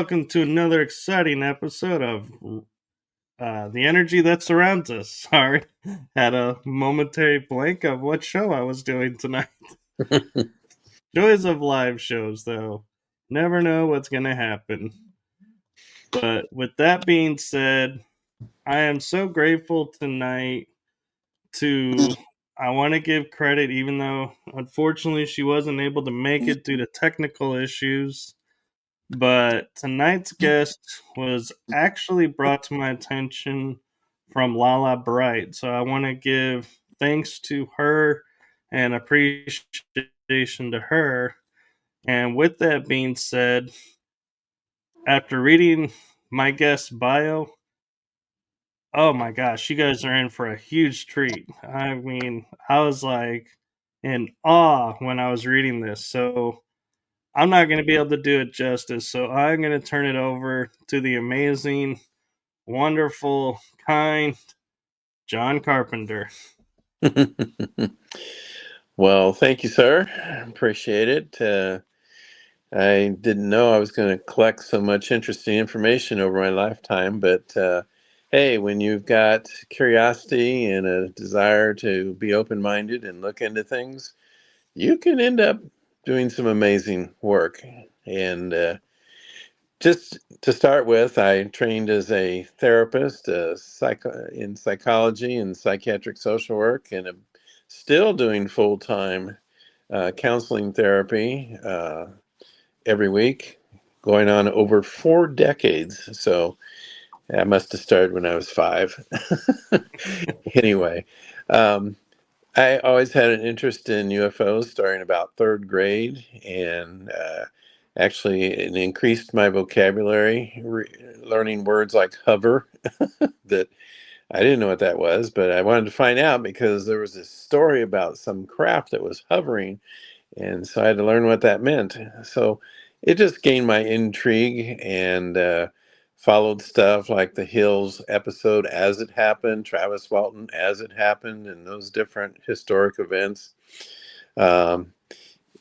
welcome to another exciting episode of The Energy That Surrounds Us. Sorry, had a momentary blank of what show I was doing tonight. Joys of live shows, though. Never know what's going to happen. But with that being said, I am so grateful tonight to. I want to give credit, even though unfortunately she wasn't able to make it due to technical issues. But tonight's guest was actually brought to my attention from Lala Bright. So I want to give thanks to her and appreciation to her. And with that being said, after reading my guest's bio, oh my gosh, you guys are in for a huge treat. I mean, I was like in awe when I was reading this. So I'm not going to be able to do it justice, so I'm going to turn it over to the amazing, wonderful, kind John Carpenter. Well, thank you, sir. Appreciate it. I didn't know I was going to collect so much interesting information over my lifetime, but hey, when you've got curiosity and a desire to be open-minded and look into things, you can end up doing some amazing work. And just to start with, I trained as a therapist in psychology and psychiatric social work, and I'm still doing full-time counseling therapy every week, going on over 4 decades. So I must have started when I was 5. Anyway, I always had an interest in UFOs starting about 3rd grade, and actually it increased my vocabulary, learning words like hover that I didn't know what that was, but I wanted to find out because there was this story about some craft that was hovering, and so I had to learn what that meant. So it just gained my intrigue, and followed stuff like the Hills episode As It Happened, Travis Walton As It Happened, and those different historic events. Um,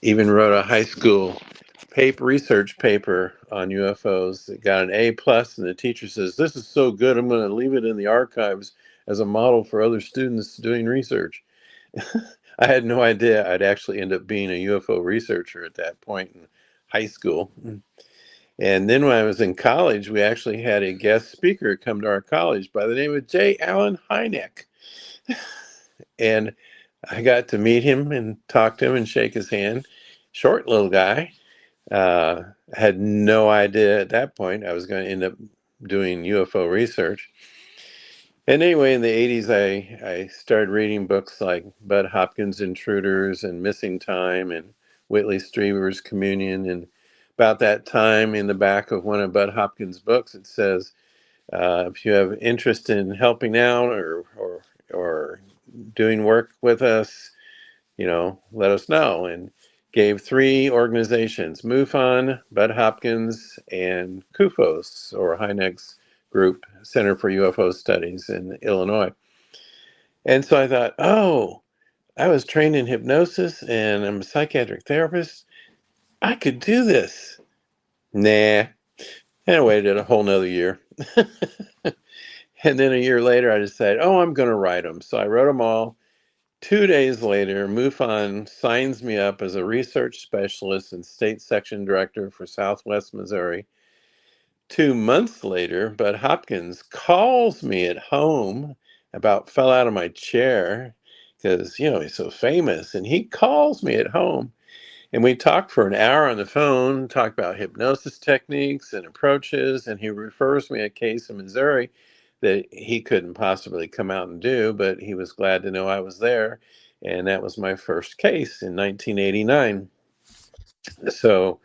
Even wrote a high school research paper on UFOs that got an A+, and the teacher says, "This is so good, I'm going to leave it in the archives as a model for other students doing research." I had no idea I'd actually end up being a UFO researcher at that point in high school. And then when I was in college, we actually had a guest speaker come to our college by the name of J. Allen Hynek. And I got to meet him and talk to him and shake his hand. Short little guy. Had no idea at that point I was going to end up doing UFO research. And anyway, in the 80s, I started reading books like Bud Hopkins' Intruders and Missing Time and Whitley Strieber's Communion. And about that time, in the back of one of Bud Hopkins' books, it says, if you have interest in helping out or doing work with us, let us know. And gave 3 organizations, MUFON, Bud Hopkins, and CUFOS, or Hynek's group, Center for UFO Studies in Illinois. And so I thought, oh, I was trained in hypnosis and I'm a psychiatric therapist. I could do this. Nah. And I waited a whole nother year. And then a year later, I decided, oh, I'm going to write them. So I wrote them all. 2 days later, MUFON signs me up as a research specialist and state section director for Southwest Missouri. 2 months later, Bud Hopkins calls me at home, about fell out of my chair because, he's so famous. And he calls me at home and we talked for an hour on the phone, talked about hypnosis techniques and approaches. And he refers me a case in Missouri that he couldn't possibly come out and do, but he was glad to know I was there. And that was my first case in 1989. So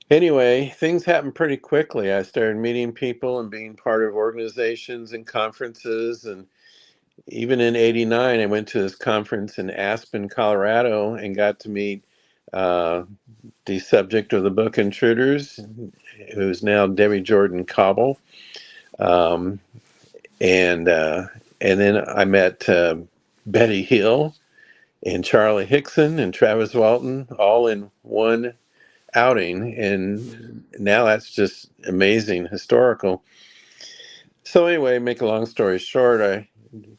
anyway, things happened pretty quickly. I started meeting people and being part of organizations and conferences. And even in 89, I went to this conference in Aspen, Colorado, and got to meet the subject of the book Intruders, who's now Debbie Jordan Cobble. And then I met Betty Hill and Charlie Hickson and Travis Walton, all in one outing, and now that's just amazing, historical. So anyway, make a long story short, I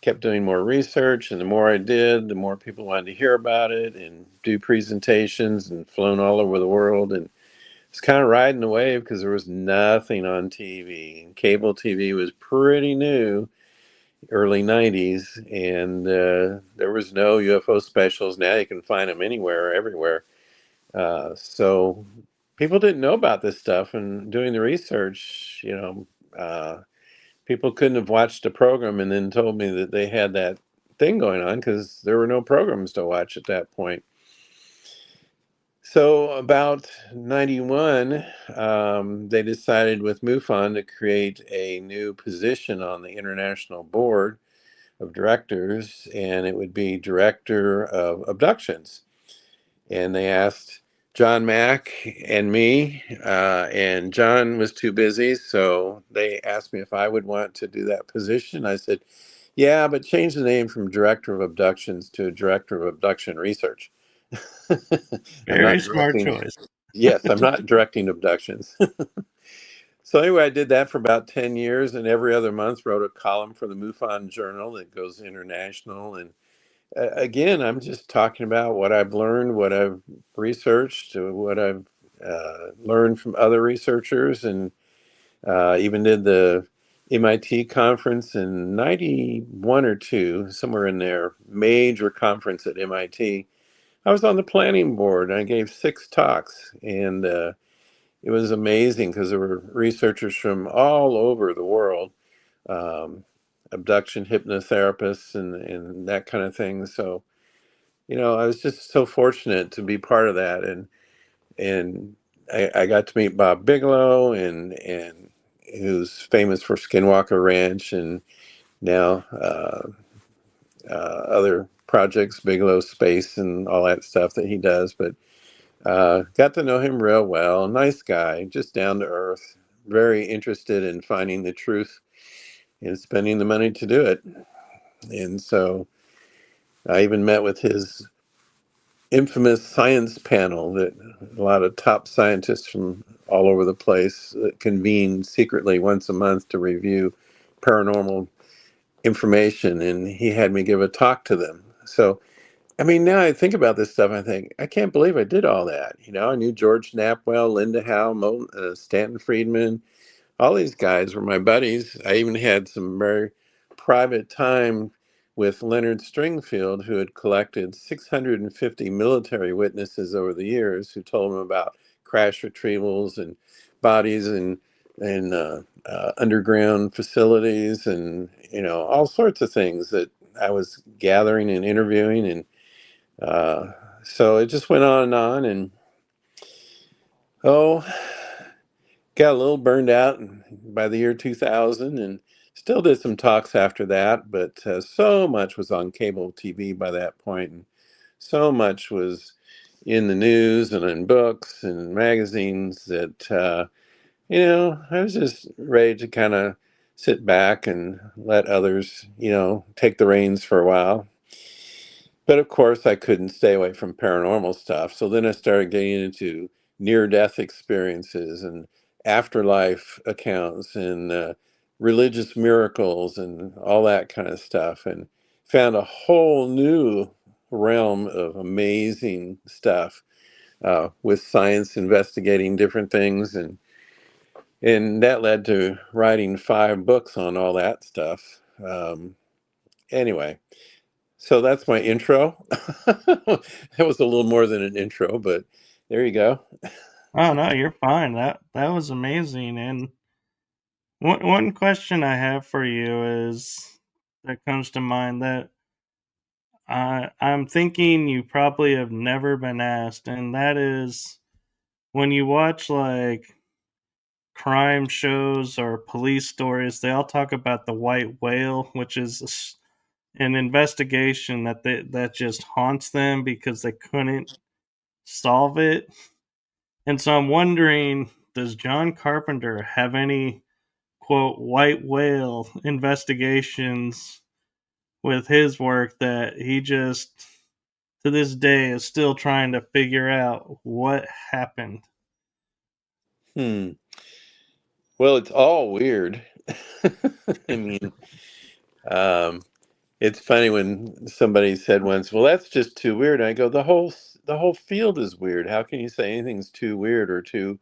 kept doing more research, and the more I did, the more people wanted to hear about it and do presentations, and flown all over the world, and it's kind of riding the wave because there was nothing on TV. And cable TV was pretty new, early 90s, and there was no UFO specials. Now you can find them anywhere, everywhere. So people didn't know about this stuff, and doing the research, people couldn't have watched a program and then told me that they had that thing going on because there were no programs to watch at that point. So about 91, they decided with MUFON to create a new position on the international board of directors, and it would be director of abductions. And they asked John Mack and me, and John was too busy, so they asked me if I would want to do that position. I said, yeah, but change the name from director of abductions to director of abduction research. I'm Very not smart directing, choice. yes, I'm not directing abductions. So anyway, I did that for about 10 years, and every other month wrote a column for the MUFON Journal that goes international. And again, I'm just talking about what I've learned, what I've researched, what I've learned from other researchers, and even did the MIT conference in 91 or 2, somewhere in there, major conference at MIT. I was on the planning board, and I gave 6 talks, and it was amazing because there were researchers from all over the world, um, abduction hypnotherapists and that kind of thing. So, I was just so fortunate to be part of that, and I got to meet Bob Bigelow, and who's famous for Skinwalker Ranch, and now other projects, Bigelow Space, and all that stuff that he does. But got to know him real well. Nice guy, just down to earth, very interested in finding the truth and spending the money to do it. And so I even met with his infamous science panel that a lot of top scientists from all over the place convene secretly once a month to review paranormal information. And he had me give a talk to them. So, I mean, now I think about this stuff, I think, I can't believe I did all that. I knew George Napwell, Linda Howe, Stanton Friedman. All these guys were my buddies. I even had some very private time with Leonard Stringfield, who had collected 650 military witnesses over the years who told him about crash retrievals and bodies and underground facilities and all sorts of things that I was gathering and interviewing. And so it just went on, and oh, got a little burned out by the year 2000, and still did some talks after that, but so much was on cable TV by that point, and so much was in the news and in books and magazines that I was just ready to kind of sit back and let others take the reins for a while. But of course, I couldn't stay away from paranormal stuff. So then I started getting into near death experiences and afterlife accounts and religious miracles and all that kind of stuff, and found a whole new realm of amazing stuff with science investigating different things. And that led to writing 5 books on all that stuff. Anyway. So that's my intro. That was a little more than an intro, but there you go. Oh no, you're fine. That was amazing. And one question I have for you is that comes to mind that I'm thinking you probably have never been asked, and that is when you watch like crime shows or police stories, they all talk about the white whale, which is an investigation that just haunts them because they couldn't solve it. And so I'm wondering, does John Carpenter have any quote white whale investigations with his work that he just to this day is still trying to figure out what happened? Hmm. Well, it's all weird. I mean, um, it's funny when somebody said once, "Well, that's just too weird." I go, "The whole field is weird. How can you say anything's too weird or too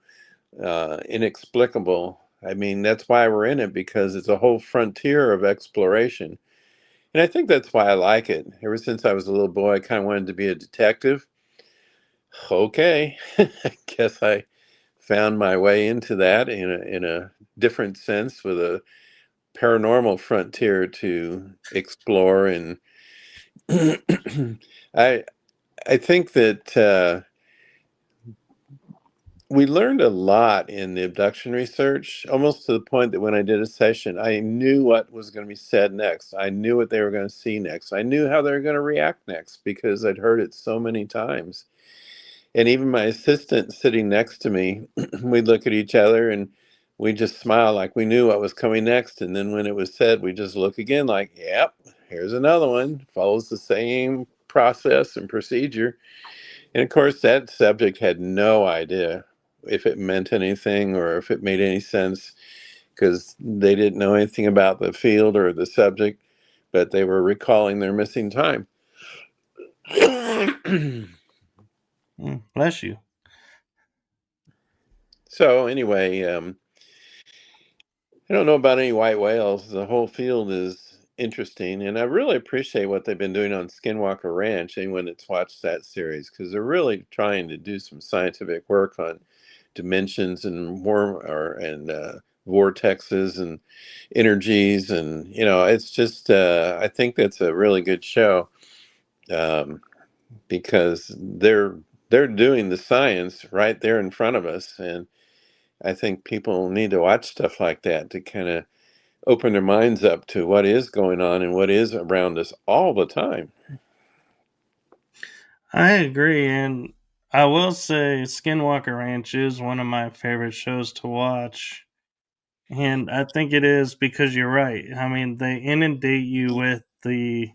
inexplicable?" I mean, that's why we're in it, because it's a whole frontier of exploration, and I think that's why I like it. Ever since I was a little boy, I kind of wanted to be a detective. Okay, I guess I found my way into that in a different sense, with a paranormal frontier to explore. And I I think that we learned a lot in the abduction research, almost to the point that when I did a session, I knew what was going to be said next. I knew what they were going to see next. I knew how they were going to react next, because I'd heard it so many times. And even my assistant sitting next to me, we'd look at each other and we just smile like we knew what was coming next. And then when it was said, we just look again like, yep, here's another one. Follows the same process and procedure. And of course, that subject had no idea if it meant anything or if it made any sense, because they didn't know anything about the field or the subject, but they were recalling their missing time. Bless you. So, anyway, I don't know about any white whales. The whole field is interesting, and I really appreciate what they've been doing on Skinwalker Ranch. Anyone that's watched that series, because they're really trying to do some scientific work on dimensions and vortexes and energies, and it's just I think that's a really good show, um, because they're doing the science right there in front of us, and I think people need to watch stuff like that to kind of open their minds up to what is going on and what is around us all the time. I agree, and I will say Skinwalker Ranch is one of my favorite shows to watch. And I think it is because you're right. I mean, they inundate you with the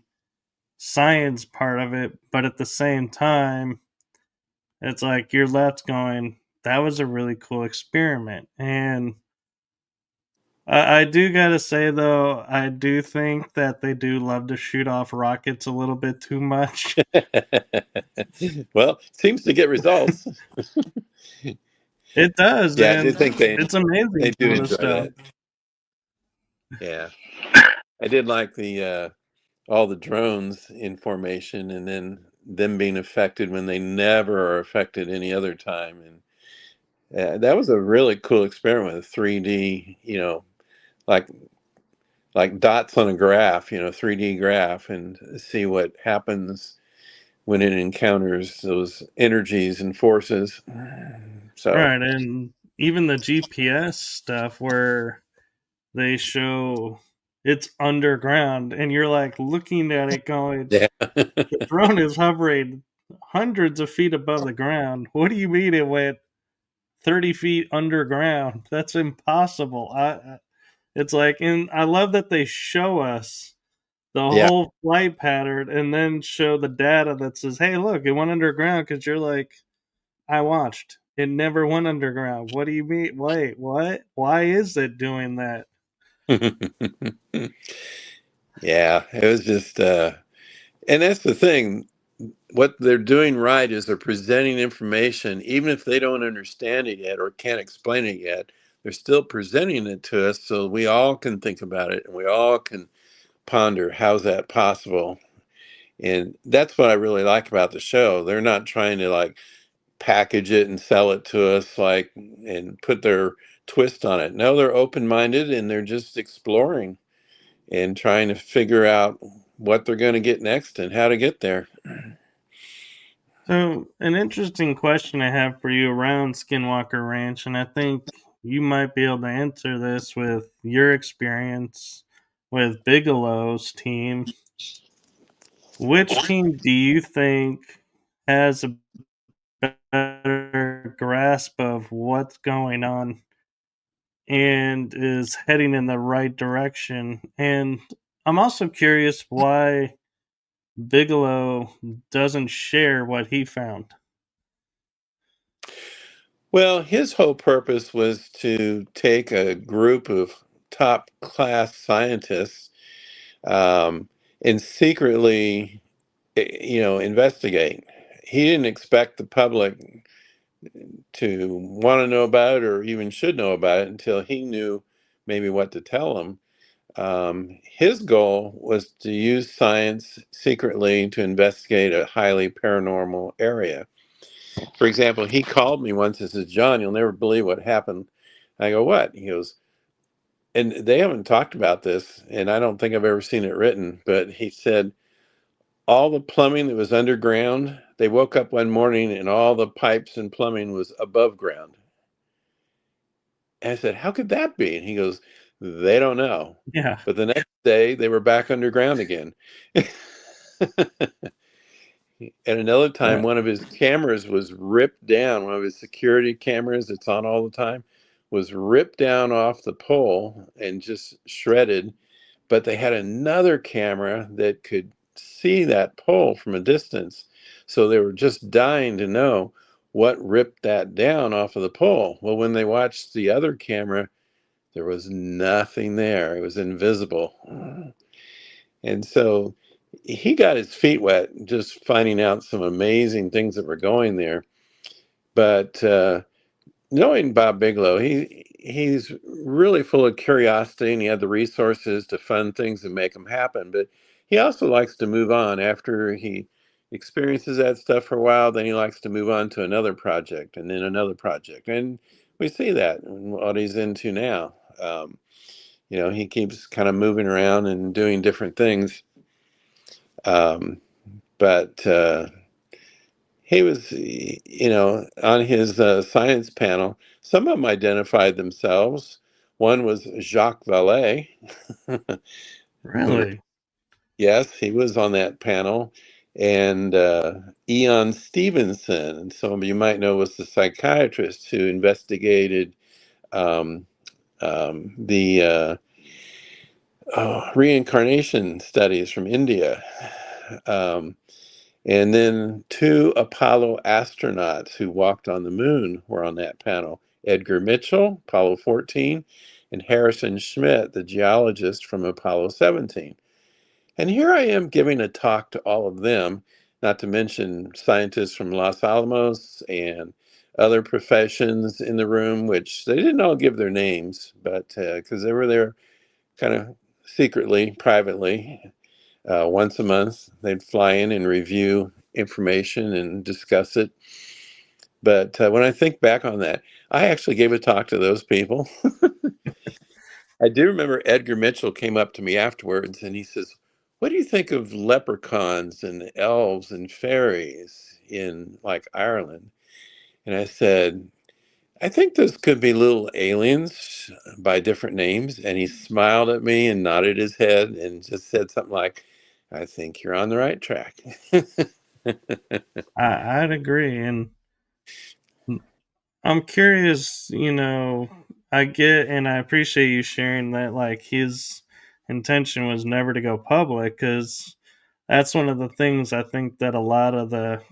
science part of it, but at the same time, it's like you're left going, that was a really cool experiment. And I do gotta say, though, I do think that they do love to shoot off rockets a little bit too much. Well, seems to get results. It does, Yeah, I do and think they it's amazing they do some of the enjoy stuff. that. Yeah, I did like the all the drones in formation, and then them being affected when they never are affected any other time. And that was a really cool experiment with 3D, like dots on a graph, 3D graph, and see what happens when it encounters those energies and forces. So, Right, and even the GPS stuff where they show it's underground and you're like looking at it going, yeah. the drone is hovering hundreds of feet above the ground. What do you mean it went 30 feet underground? That's impossible. It's like, and I love that they show us the Yeah. whole flight pattern and then show the data that says, hey, look, it went underground, because you're like, I watched. It never went underground. What do you mean? Wait, what? Why is it doing that? Yeah, it was just and that's the thing. What they're doing right is they're presenting information, even if they don't understand it yet or can't explain it yet. They're still presenting it to us so we all can think about it and we all can ponder how's that possible. And that's what I really like about the show. They're not trying to like package it and sell it to us like and put their twist on it. No, they're open-minded and they're just exploring and trying to figure out what they're going to get next and how to get there. So, an interesting question I have for you around Skinwalker Ranch, and I think you might be able to answer this with your experience with Bigelow's team. Which team do you think has a better grasp of what's going on and is heading in the right direction? And I'm also curious why Bigelow doesn't share what he found. Well, his whole purpose was to take a group of top class scientists, um, and secretly, investigate. He didn't expect the public to want to know about it or even should know about it until he knew maybe what to tell them. His goal was to use science secretly to investigate a highly paranormal area. For example, he called me once and says, "John, you'll never believe what happened." I go, "What?" He goes, and they haven't talked about this, and I don't think I've ever seen it written, but he said all the plumbing that was underground, they woke up one morning and all the pipes and plumbing was above ground. And I said, "How could that be?" And he goes, "They don't know." Yeah. But the next day, they were back underground again. At another time, That, one of his cameras was ripped down. One of his security cameras that's on all the time was ripped down off the pole and just shredded. But they had another camera that could see that pole from a distance. So they were just dying to know what ripped that down off of the pole. Well, when they watched the other camera, there was nothing there. It was invisible. And so he got his feet wet just finding out some amazing things that were going there. But knowing Bob Bigelow, he's really full of curiosity, and he had the resources to fund things and make them happen. But he also likes to move on after he experiences that stuff for a while. Then he likes to move on to another project and then another project, and we see that in what he's into now. He keeps kind of moving around and doing different things. Um, but he was, on his science panel. Some of them identified themselves. One was Jacques Vallée. who, really? yes, he was on that panel. And Eon Stevenson, and some of you might know, was the psychiatrist who investigated um, the reincarnation studies from India. Um, And then two Apollo astronauts who walked on the moon were on that panel: Edgar Mitchell, Apollo 14, and Harrison Schmitt, the geologist from Apollo 17. And here I am giving a talk to all of them, not to mention scientists from Los Alamos and other professions in the room, which they didn't all give their names, but because they were there kind of secretly, privately. Once a month, they'd fly in and review information and discuss it. But when I think back on that, I actually gave a talk to those people. I do remember Edgar Mitchell came up to me afterwards and he says, "What do you think of leprechauns and elves and fairies in like Ireland?" And I said, "I think those could be little aliens by different names." And he smiled at me and nodded his head and just said something like, "I think you're on the right track." I'd agree. And I'm curious, I get and I appreciate you sharing that, like, his intention was never to go public, because that's one of the things I think that a lot of the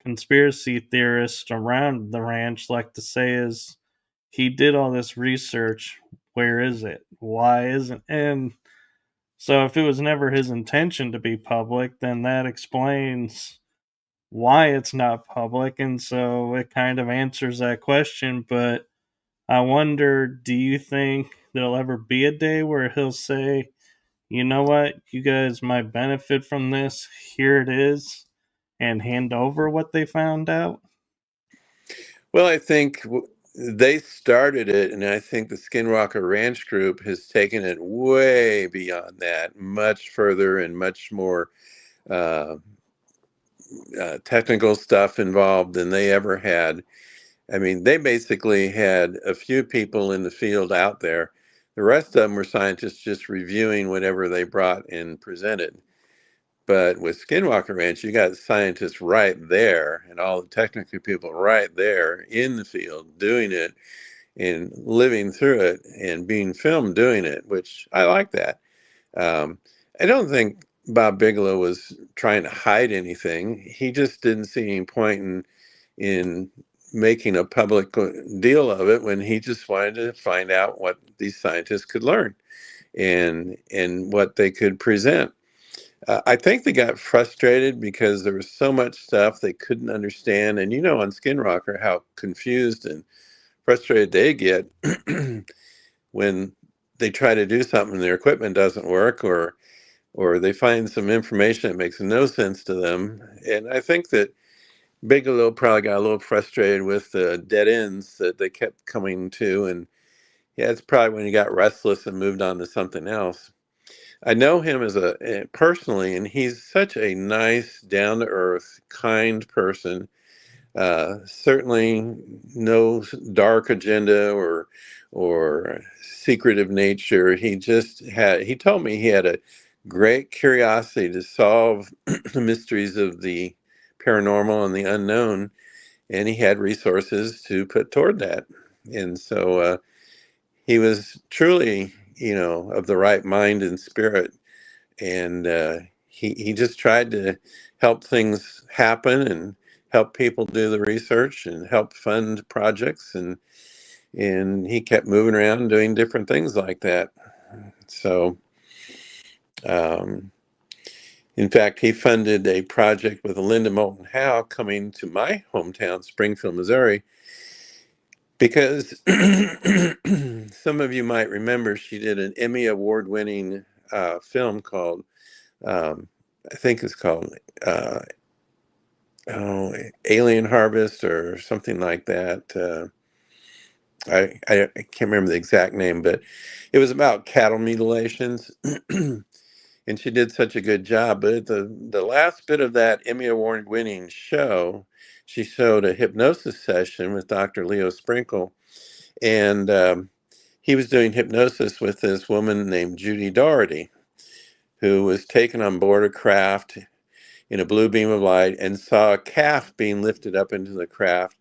conspiracy theorists around the ranch like to say is he did all this research. Where is it? Why isn't? And so if it was never his intention to be public, then that explains why it's not public. And so it kind of answers that question. But I wonder, do you think there'll ever be a day where he'll say, you know what, you guys might benefit from this, here it is, and hand over what they found out? Well, I think they started it, and I think the Skinwalker Ranch group has taken it way beyond that, much further and much more uh, technical stuff involved than they ever had. I mean, they basically had a few people in the field out there. The rest of them were scientists just reviewing whatever they brought and presented. But with Skinwalker Ranch, you got scientists right there and all the technical people right there in the field doing it and living through it and being filmed doing it, which I like that. Um, I don't think Bob Bigelow was trying to hide anything. He just didn't see any point in making a public deal of it when he just wanted to find out what these scientists could learn and what they could present. I think they got frustrated because there was so much stuff they couldn't understand. And on Skinwalker, how confused and frustrated they get when they try to do something and their equipment doesn't work, or they find some information that makes no sense to them. And I think that Bigelow probably got a little frustrated with the dead ends that they kept coming to. And yeah, it's probably when he got restless and moved on to something else. I know him as personally, and he's such a nice, down to earth, kind person. Certainly no dark agenda or secretive nature. He told me he had a great curiosity to solve the mysteries of the paranormal and the unknown, and he had resources to put toward that. And so he was truly, of the right mind and spirit. And he just tried to help things happen and help people do the research and help fund projects. And he kept moving around and doing different things like that. So, in fact, he funded a project with Linda Moulton Howe coming to my hometown, Springfield, Missouri, because some of you might remember she did an Emmy award-winning film called, I think it's called Alien Harvest or something like that. I can't remember the exact name, but it was about cattle mutilations. And she did such a good job. But at the last bit of that Emmy award-winning show, she showed a hypnosis session with Dr. Leo Sprinkle. And he was doing hypnosis with this woman named Judy Doherty, who was taken on board a craft in a blue beam of light and saw a calf being lifted up into the craft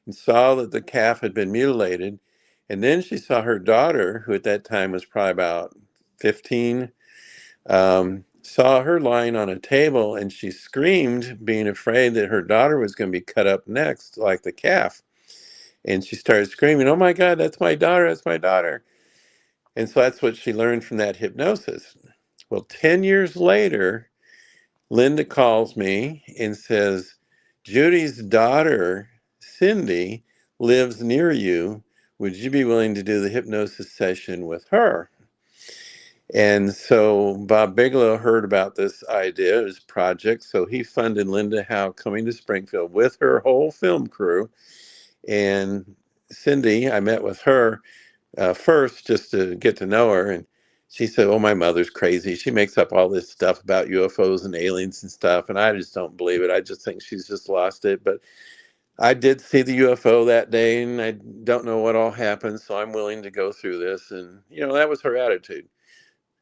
and saw that the calf had been mutilated. And then she saw her daughter, who at that time was probably about 15, saw her lying on a table, and she screamed, being afraid that her daughter was going to be cut up next, like the calf. And she started screaming, "Oh my God, that's my daughter, that's my daughter." And so that's what she learned from that hypnosis. Well, 10 years later, Linda calls me and says, "Judy's daughter, Cindy, lives near you. Would you be willing to do the hypnosis session with her?" And so Bob Bigelow heard about this idea, this project. So he funded Linda Howe coming to Springfield with her whole film crew. And Cindy, I met with her first just to get to know her. And she said, "Oh, my mother's crazy. She makes up all this stuff about UFOs and aliens and stuff. And I just don't believe it. I just think she's just lost it. But I did see the UFO that day, and I don't know what all happened. So I'm willing to go through this." And, that was her attitude.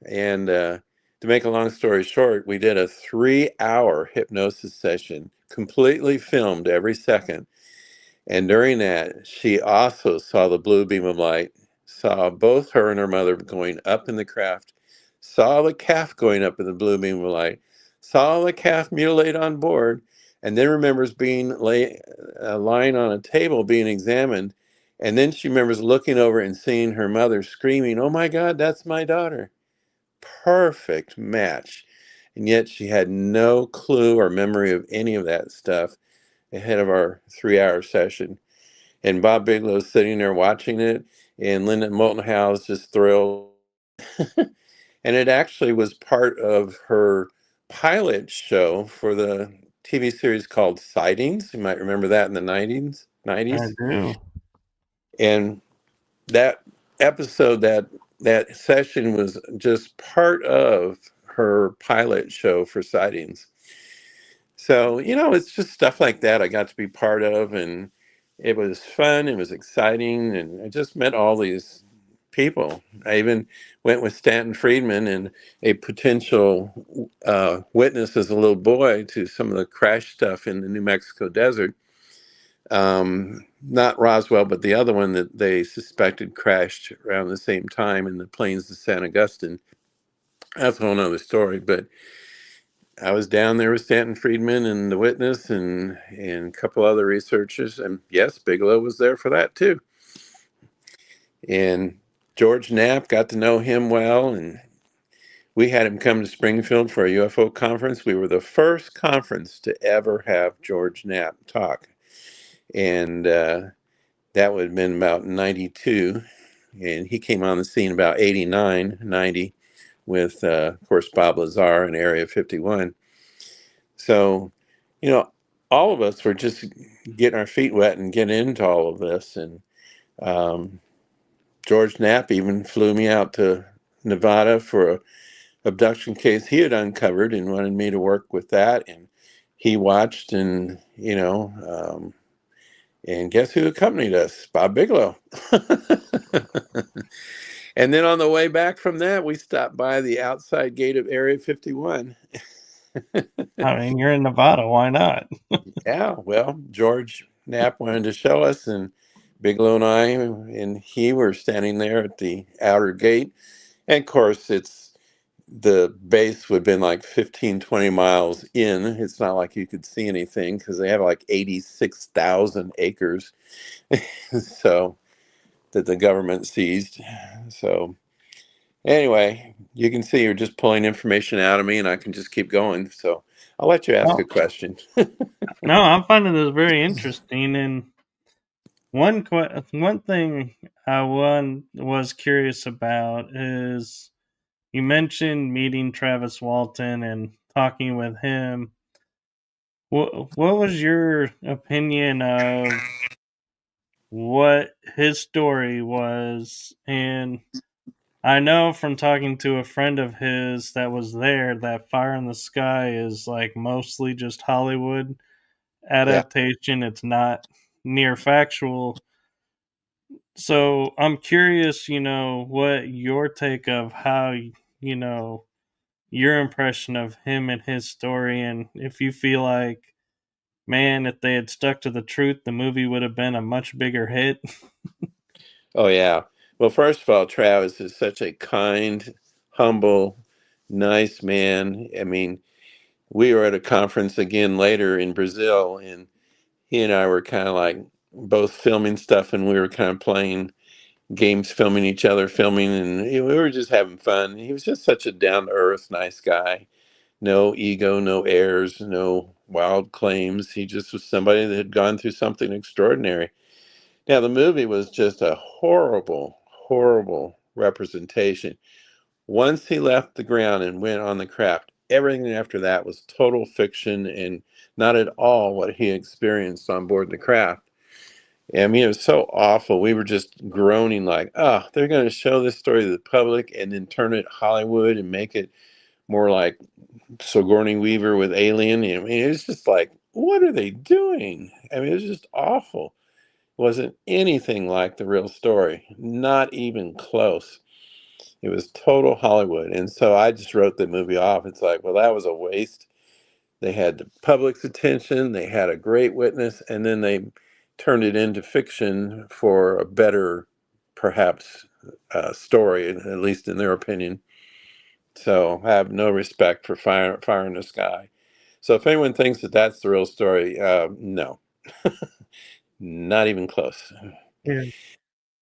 And to make a long story short, we did a 3-hour hypnosis session, completely filmed every second. And during that, she also saw the blue beam of light, saw both her and her mother going up in the craft, saw the calf going up in the blue beam of light, saw the calf mutilate on board, and then remembers being lying on a table being examined. And then she remembers looking over and seeing her mother screaming, "Oh my God, that's my daughter." Perfect match. And yet she had no clue or memory of any of that stuff ahead of our 3-hour session. And Bob Bigelow's sitting there watching it, and Linda Moulton Howe is just thrilled. And it actually was part of her pilot show for the TV series called Sightings. You might remember that in the 90s. I do. And that episode, that session was just part of her pilot show for Sightings. So, it's just stuff like that I got to be part of, and it was fun, it was exciting, and I just met all these people. I even went with Stanton Friedman and a potential witness as a little boy to some of the crash stuff in the New Mexico desert. Not Roswell, but the other one that they suspected crashed around the same time in the plains of San Augustine. That's a whole nother story. But I was down there with Stanton Friedman and the witness and a couple other researchers, and yes, Bigelow was there for that too. And George Knapp, got to know him well, and we had him come to Springfield for a UFO conference. We were the first conference to ever have George Knapp talk, and that would have been about 92, and he came on the scene about 89, 90, with, of course, Bob Lazar in Area 51. So, you know, all of us were just getting our feet wet and getting into all of this. And um, George Knapp even flew me out to Nevada for a abduction case he had uncovered and wanted me to work with that. And he watched, and and guess who accompanied us? Bob Bigelow. And then on the way back from that, we stopped by the outside gate of Area 51. I mean, you're in Nevada. Why not? Yeah, well, George Knapp wanted to show us, and Bigelow and I and he were standing there at the outer gate. And of course, the base would have been like 15, 20 miles in. It's not like you could see anything because they have like 86,000 acres. So that the government seized. So anyway, you can see you're just pulling information out of me, and I can just keep going. So I'll let you ask No, a question. no, I'm finding this very interesting. And one thing was curious about is you mentioned meeting Travis Walton and talking with him. What was your opinion of what his story was? And I know from talking to a friend of his that was there that Fire in the Sky is like mostly just Hollywood Yeah. adaptation. It's not near factual. So I'm curious, what your take of how, you know, your impression of him and his story, and if you feel like, man, if they had stuck to the truth, the movie would have been a much bigger hit. Oh, yeah. Well, first of all, Travis is such a kind, humble, nice man. I mean, we were at a conference again later in Brazil, and he and I were kind of like both filming stuff, and we were kind of playing games, filming each other, filming, and we were just having fun. He was just such a down to earth, nice guy. No ego, no airs, no wild claims. He just was somebody that had gone through something extraordinary. Now, the movie was just a horrible, horrible representation. Once he left the ground and went on the craft, everything after that was total fiction and not at all what he experienced on board the craft. I mean, it was so awful. We were just groaning like, oh, they're going to show this story to the public and then turn it Hollywood and make it more like Sigourney Weaver with Alien. I mean, it's just like, what are they doing? I mean, it was just awful. It wasn't anything like the real story, not even close. It was total Hollywood. And so I just wrote the movie off. It's like, well, that was a waste. They had the public's attention, they had a great witness, and then they turned it into fiction for a better, perhaps, story, at least in their opinion. So I have no respect for Fire in the Sky. So if anyone thinks that that's the real story, no, not even close. Yeah.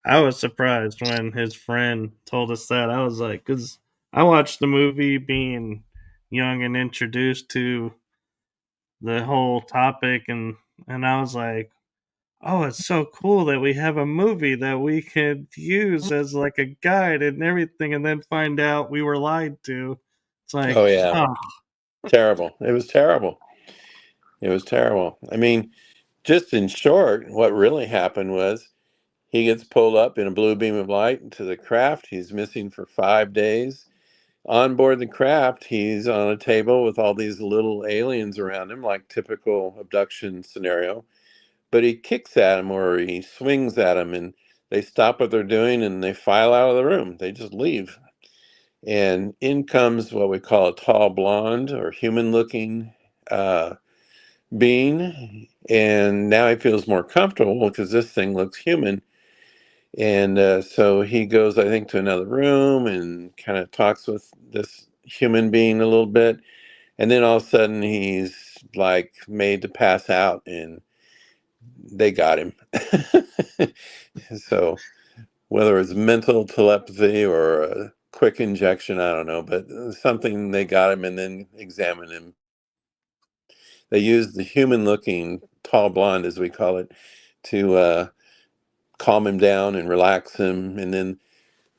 I was surprised when his friend told us that. I was like, because I watched the movie being young and introduced to the whole topic, and I was like, oh, it's so cool that we have a movie that we could use as like a guide and everything, and then find out we were lied to. It's like, Oh, yeah, oh, terrible. It was terrible. It was terrible. I mean, just in short, what really happened was he gets pulled up in a blue beam of light into the craft. He's missing for 5 days. On board the craft, he's on a table with all these little aliens around him, like typical abduction scenario. But he kicks at him or he swings at him, and they stop what they're doing and they file out of the room. They just leave. And in comes what we call a tall blonde or human looking being. And now he feels more comfortable because this thing looks human. And so he goes, I think, to another room and kind of talks with this human being a little bit. And then all of a sudden he's like made to pass out, and they got him. So whether it's mental telepathy or a quick injection, I don't know, but something, they got him and then examined him. They used the human looking tall blonde, as we call it, to calm him down and relax him. And then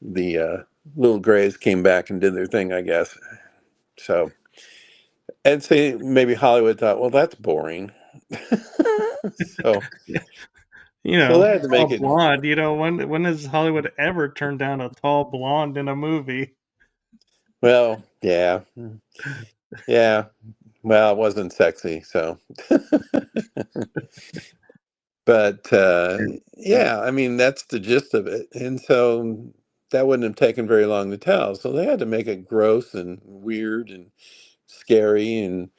the little grays came back and did their thing, I guess. So I'd say maybe Hollywood thought, well, that's boring. so so they had to make tall it. blonde. When has Hollywood ever turned down a tall blonde in a movie? Well, yeah. Well, it wasn't sexy, so. But yeah, I mean, that's the gist of it. And so that wouldn't have taken very long to tell. So they had to make it gross and weird and scary and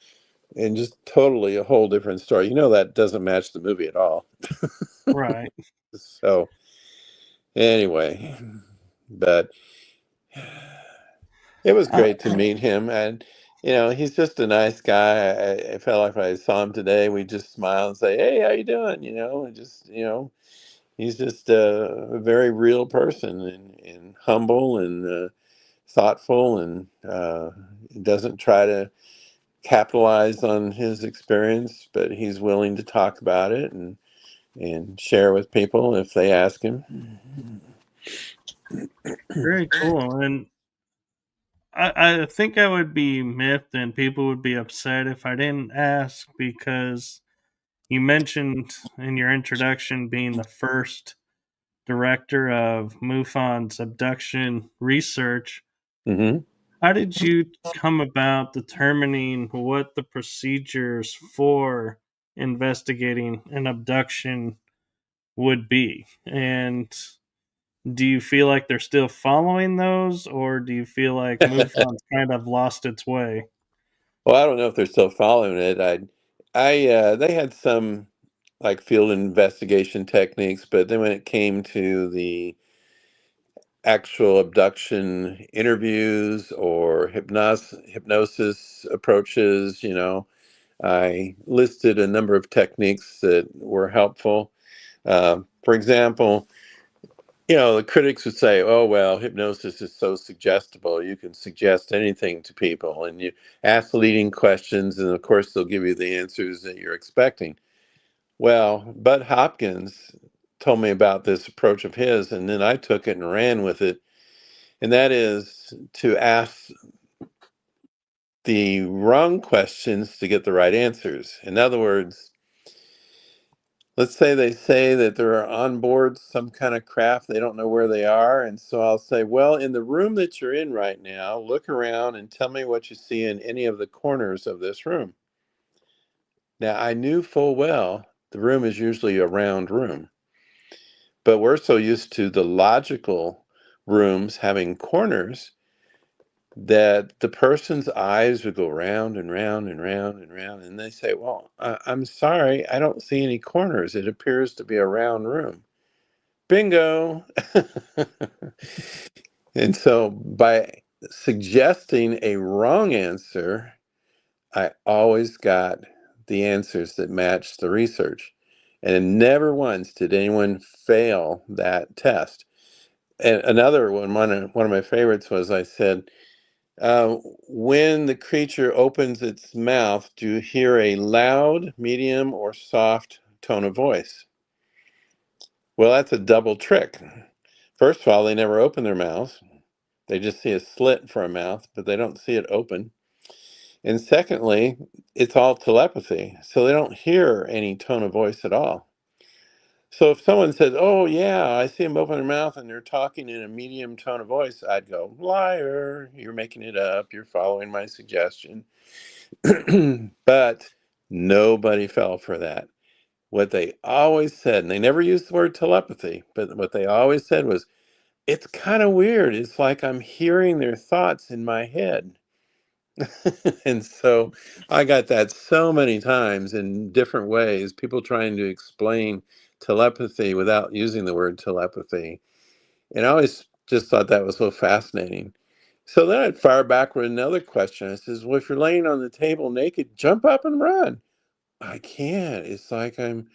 just totally a whole different story. That doesn't match the movie at all. Right. So anyway, but it was Uh, great to meet him. And he's just a nice guy. I felt like if I saw him today, we'd just smile and say, hey, how you doing? And just he's just a very real person, and humble, and thoughtful, and doesn't try to capitalize on his experience, but he's willing to talk about it and share with people if they ask him. Very cool. And I think I would be miffed and people would be upset if I didn't ask, because you mentioned in your introduction being the first director of MUFON's abduction research. Hmm. How did you come about determining what the procedures for investigating an abduction would be? And do you feel like they're still following those, or do you feel like MUFON's kind of lost its way? Well, I don't know if they're still following it. They had some like field investigation techniques, but then when it came to the actual abduction interviews or hypnosis approaches, I listed a number of techniques that were helpful. For example, the critics would say, oh, well, hypnosis is so suggestible. You can suggest anything to people, and you ask leading questions, and of course, they'll give you the answers that you're expecting. Well, Bud Hopkins told me about this approach of his, and then I took it and ran with it. And that is to ask the wrong questions to get the right answers. In other words, let's say that they're on board some kind of craft, they don't know where they are. And so I'll say, well, in the room that you're in right now, look around and tell me what you see in any of the corners of this room. Now, I knew full well the room is usually a round room, but we're so used to the logical rooms having corners that the person's eyes would go round and round and round and round. And they say, well, I'm sorry, I don't see any corners. It appears to be a round room. Bingo. And so by suggesting a wrong answer, I always got the answers that matched the research. And never once did anyone fail that test. And another one of my favorites was, I said, when the creature opens its mouth, do you hear a loud, medium, or soft tone of voice? Well, that's a double trick. First of all, they never open their mouths. They just see a slit for a mouth, but they don't see it open. And secondly, it's all telepathy, so they don't hear any tone of voice at all. So if someone says, oh, yeah, I see them open their mouth and they're talking in a medium tone of voice, I'd go, liar, you're making it up, you're following my suggestion. But nobody fell for that. What they always said, and they never used the word telepathy, but what they always said was, it's kind of weird. It's like I'm hearing their thoughts in my head. And so I got that so many times in different ways, people trying to explain telepathy without using the word telepathy. And I always just thought that was so fascinating. So then I'd fire back with another question. I says, well, if you're laying on the table naked, jump up and run. I can't. It's like I'm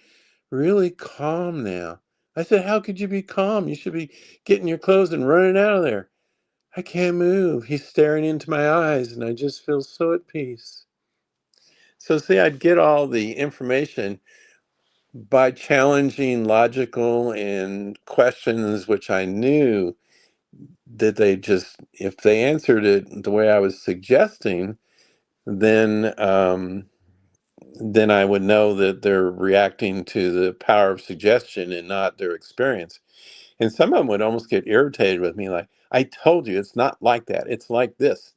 really calm now. I said, how could you be calm? You should be getting your clothes and running out of there. I can't move. He's staring into my eyes, and I just feel so at peace. So, see, I'd get all the information by challenging logical and questions which I knew that they just, if they answered it the way I was suggesting, then then I would know that they're reacting to the power of suggestion and not their experience. And some of them would almost get irritated with me, like, I told you it's not like that. It's like this.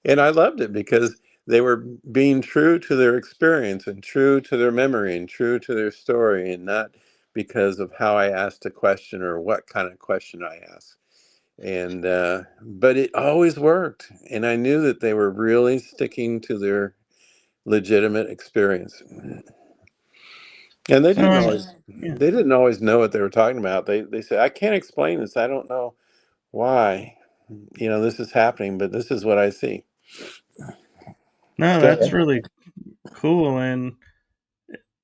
And I loved it because they were being true to their experience and true to their memory and true to their story, and not because of how I asked a question or what kind of question I asked. And but it always worked, and I knew that they were really sticking to their legitimate experience. And they So, didn't always yeah. they didn't always know what they were talking about. They said, I can't explain this. I don't know why, this is happening, but this is what I see. No, Go that's ahead. really cool. And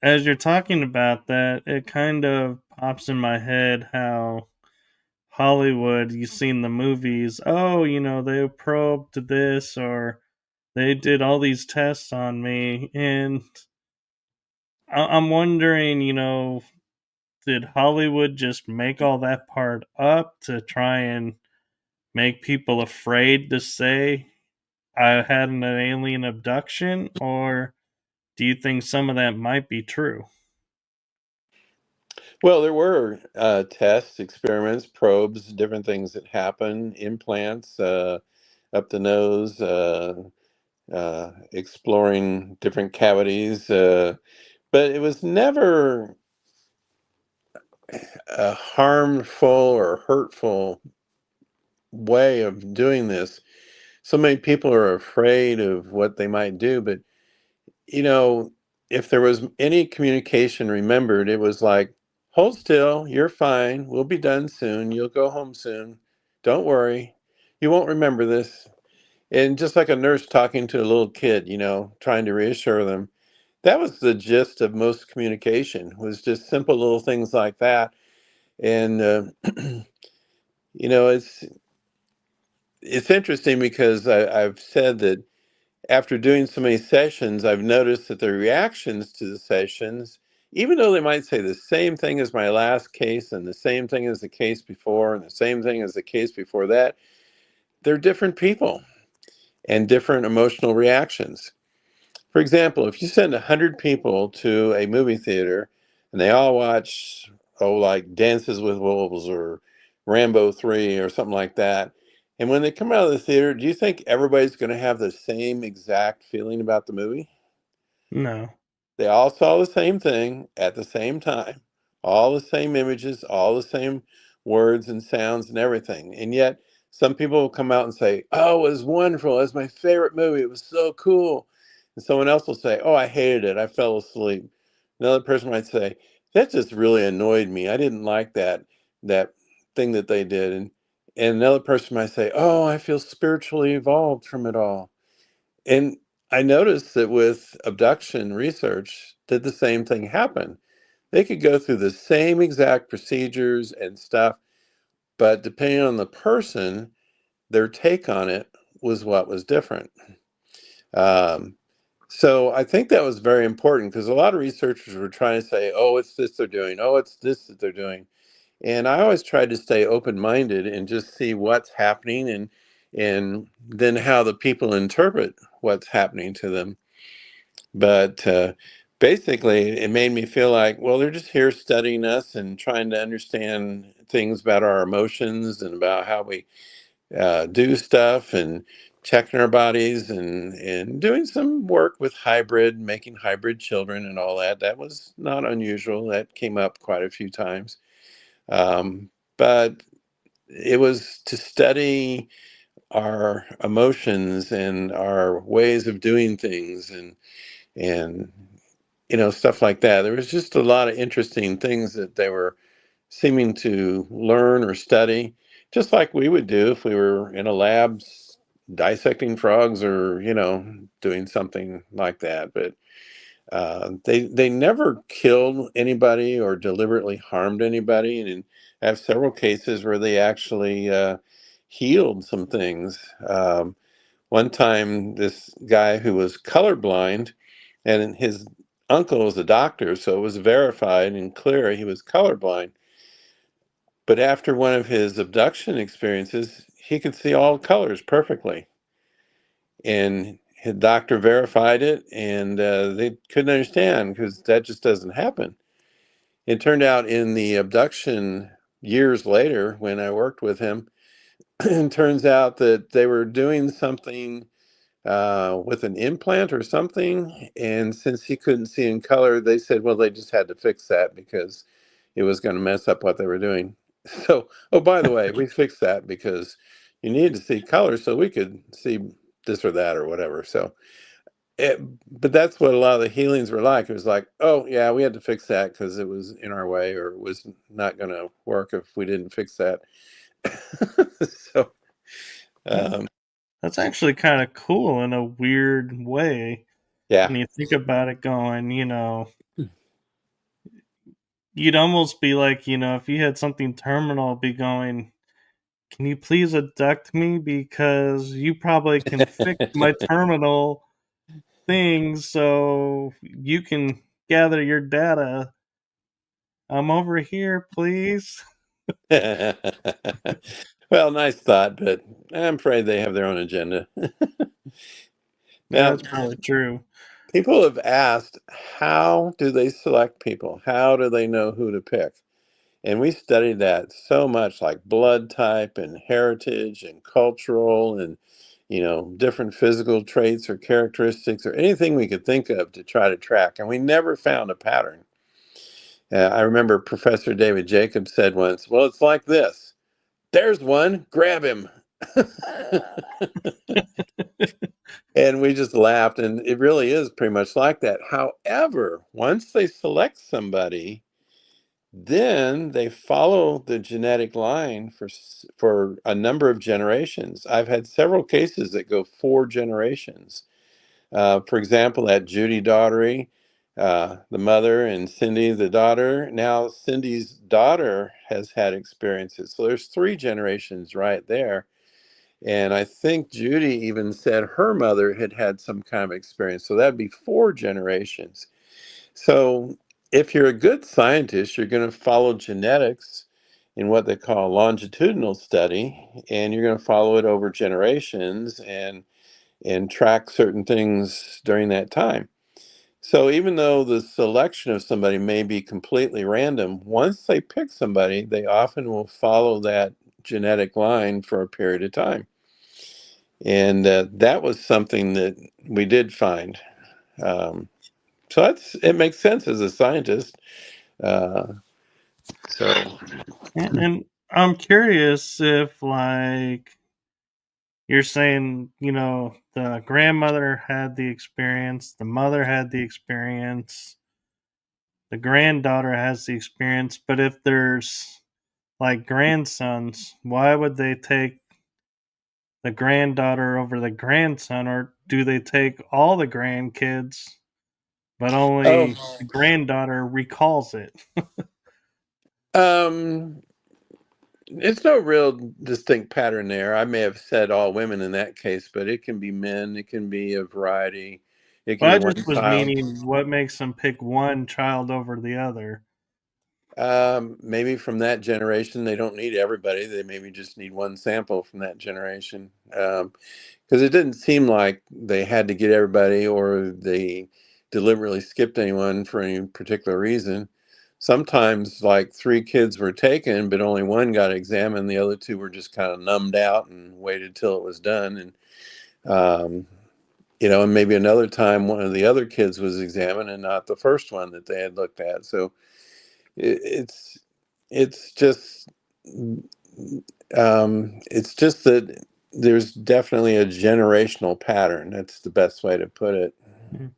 as you're talking about that, it kind of pops in my head how Hollywood, you've seen the movies, oh, they probed this or they did all these tests on me. And I'm wondering, did Hollywood just make all that part up to try and make people afraid to say I had an alien abduction? Or do you think some of that might be true? Well, there were tests, experiments, probes, different things that happen, implants up the nose, exploring different cavities. But it was never a harmful or hurtful way of doing this. So many people are afraid of what they might do, but you know, if there was any communication remembered, it was like, hold still, you're fine, we'll be done soon, you'll go home soon, don't worry, you won't remember this. And just like a nurse talking to a little kid, trying to reassure them. That was the gist of most communication, was just simple little things like that. And you know, it's interesting because I've said that after doing so many sessions, I've noticed that the reactions to the sessions, even though they might say the same thing as my last case and the same thing as the case before and the same thing as the case before that, they're different people and different emotional reactions. For example, if you send 100 people to a movie theater and they all watch, like Dances with Wolves or Rambo 3 or something like that, and when they come out of the theater, do you think everybody's going to have the same exact feeling about the movie? No. They all saw the same thing at the same time, all the same images, all the same words and sounds and everything. And yet, some people will come out and say, oh, it was wonderful. It was my favorite movie. It was so cool. And someone else will say, oh, I hated it. I fell asleep. Another person might say, that just really annoyed me. I didn't like that thing that they did. And another person might say, oh, I feel spiritually evolved from it all. And I noticed that with abduction research, did the same thing happen. They could go through the same exact procedures and stuff, but depending on the person, their take on it was what was different. Um, so I think that was very important because a lot of researchers were trying to say, oh, it's this they're doing, oh, it's this that they're doing. And I always tried to stay open-minded and just see what's happening and then how the people interpret what's happening to them. But basically, it made me feel like, well, they're just here studying us and trying to understand things about our emotions and about how we do stuff and checking our bodies and doing some work with making hybrid children and all that. That was not unusual. That came up quite a few times. But it was to study our emotions and our ways of doing things and stuff like that. There was just a lot of interesting things that they were seeming to learn or study. just like we would do if we were in a lab dissecting frogs or, doing something like that. But they never killed anybody or deliberately harmed anybody, and I have several cases where they actually healed some things. One time, this guy who was colorblind, and his uncle was a doctor, so it was verified and clear he was colorblind. But after one of his abduction experiences, he could see all colors perfectly. And his doctor verified it, and they couldn't understand because that just doesn't happen. It turned out in the abduction years later, when I worked with him, it turns out that they were doing something with an implant or something. And since he couldn't see in color, they said, well, they just had to fix that because it was going to mess up what they were doing. So, oh, by the way, we fixed that because you needed to see color so we could see this or that or whatever. So, it, but that's what a lot of the healings were like. It was like, oh, yeah, we had to fix that because it was in our way or it was not going to work if we didn't fix that. So, That- um, That's actually kind of cool in a weird way yeah. when you think about it. Going, you'd almost be like, if you had something terminal, be going, can you please abduct me because you probably can fix my terminal things so you can gather your data. I'm over here, please. Well, nice thought, but I'm afraid they have their own agenda. Yeah, Now, that's probably true. people have asked, how do they select people? How do they know who to pick? And we studied that so much, like blood type and heritage and cultural and, different physical traits or characteristics or anything we could think of to try to track. And we never found a pattern. I remember Professor David Jacobs said once, well, it's like this. There's one, grab him. And we just laughed, and it really is pretty much like that. However, once they select somebody, then they follow the genetic line for a number of generations. I've had several cases that go 4 generations. For example, that Judy Daughtery, the mother, and Cindy, the daughter. Now Cindy's daughter has had experiences, so there's 3 generations right there. And I think Judy even said her mother had had some kind of experience. So that'd be 4 generations. So if you're a good scientist, you're going to follow genetics in what they call a longitudinal study, and you're going to follow it over generations and track certain things during that time. So even though the selection of somebody may be completely random, once they pick somebody, they often will follow that genetic line for a period of time. And that was something that we did find. Um, so it makes sense as a scientist. Uh, so And I'm curious if, like, you're saying, the grandmother had the experience, the mother had the experience, the granddaughter has the experience, but if there's like grandsons, why would they take the granddaughter over the grandson, or do they take all the grandkids, but oh, only the granddaughter recalls it? um, it's no real distinct pattern there. I may have said all women in that case, but it can be men. It can be a variety. It can Well, be I one just was child. meaning what makes them pick one child over the other. Maybe from that generation, they don't need everybody. They maybe just need one sample from that generation. Because it didn't seem like they had to get everybody or they deliberately skipped anyone for any particular reason. Sometimes, like 3 kids were taken, but only one got examined. The other 2 were just kind of numbed out and waited till it was done. Um, and maybe another time one of the other kids was examined and not the first one that they had looked at. So it, it's it's just it's just that there's definitely a generational pattern. That's the best way to put it. Mm.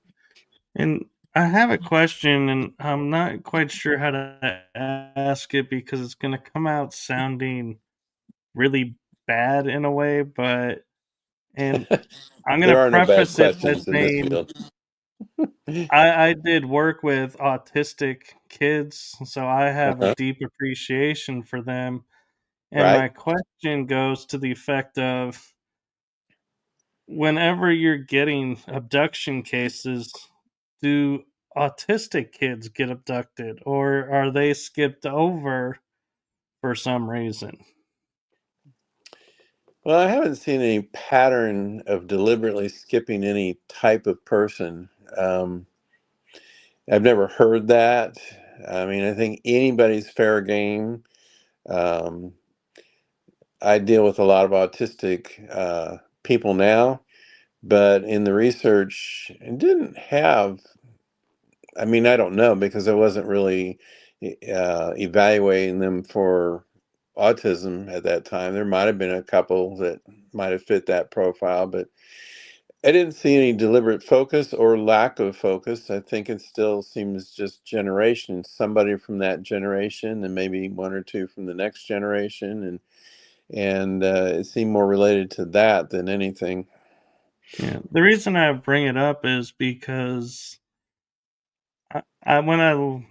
And I have a question, and I'm not quite sure how to ask it because it's going to come out sounding really bad in a way, but and I'm gonna There are no bad preface it by questions in this saying field. I did work with autistic kids, so I have a Uh-huh. deep appreciation for them. And Right? my question goes to the effect of whenever you're getting abduction cases, do autistic kids get abducted or are they skipped over for some reason? Well, I haven't seen any pattern of deliberately skipping any type of person. Um, I've never heard that. I mean, I think anybody's fair game. Um, I deal with a lot of autistic people now, but in the research, it didn't have, I mean, I don't know because I wasn't really evaluating them for autism at that time. There might have been a couple that might have fit that profile, but I didn't see any deliberate focus or lack of focus. I think it still seems just generation, somebody from that generation, and maybe one or two from the next generation, and it seemed more related to that than anything. Yeah. The reason I bring it up is because when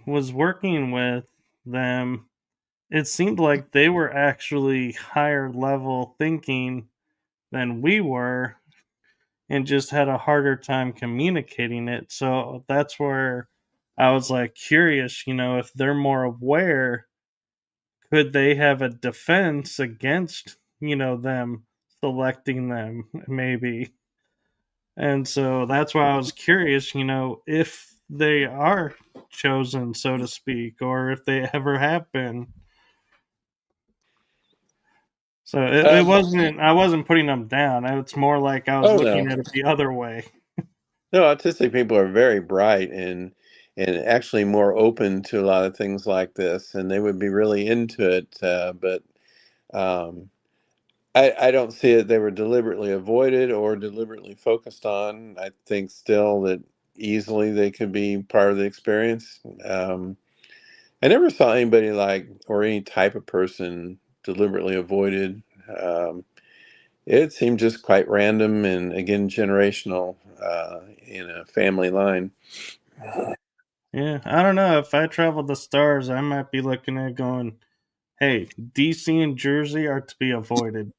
was working with them, it seemed like they were actually higher level thinking than we were and just had a harder time communicating it. So that's where I was like curious, if they're more aware, could they have a defense against, them selecting them maybe? And so that's why I was curious, if they are chosen, so to speak, or if they ever have been. So it Um, wasn't, I wasn't putting them down. It's more like I was oh no, looking at it the other way. no, autistic people are very bright and actually more open to a lot of things like this, and they would be really into it. But um, I don't see it. They were deliberately avoided or deliberately focused on. I think still that easily they could be part of the experience. I never saw anybody like or any type of person deliberately avoided. Um, it seemed just quite random and again generational in a family line. Yeah, I don't know. If I traveled the stars, I might be looking at going, hey, DC and Jersey are to be avoided.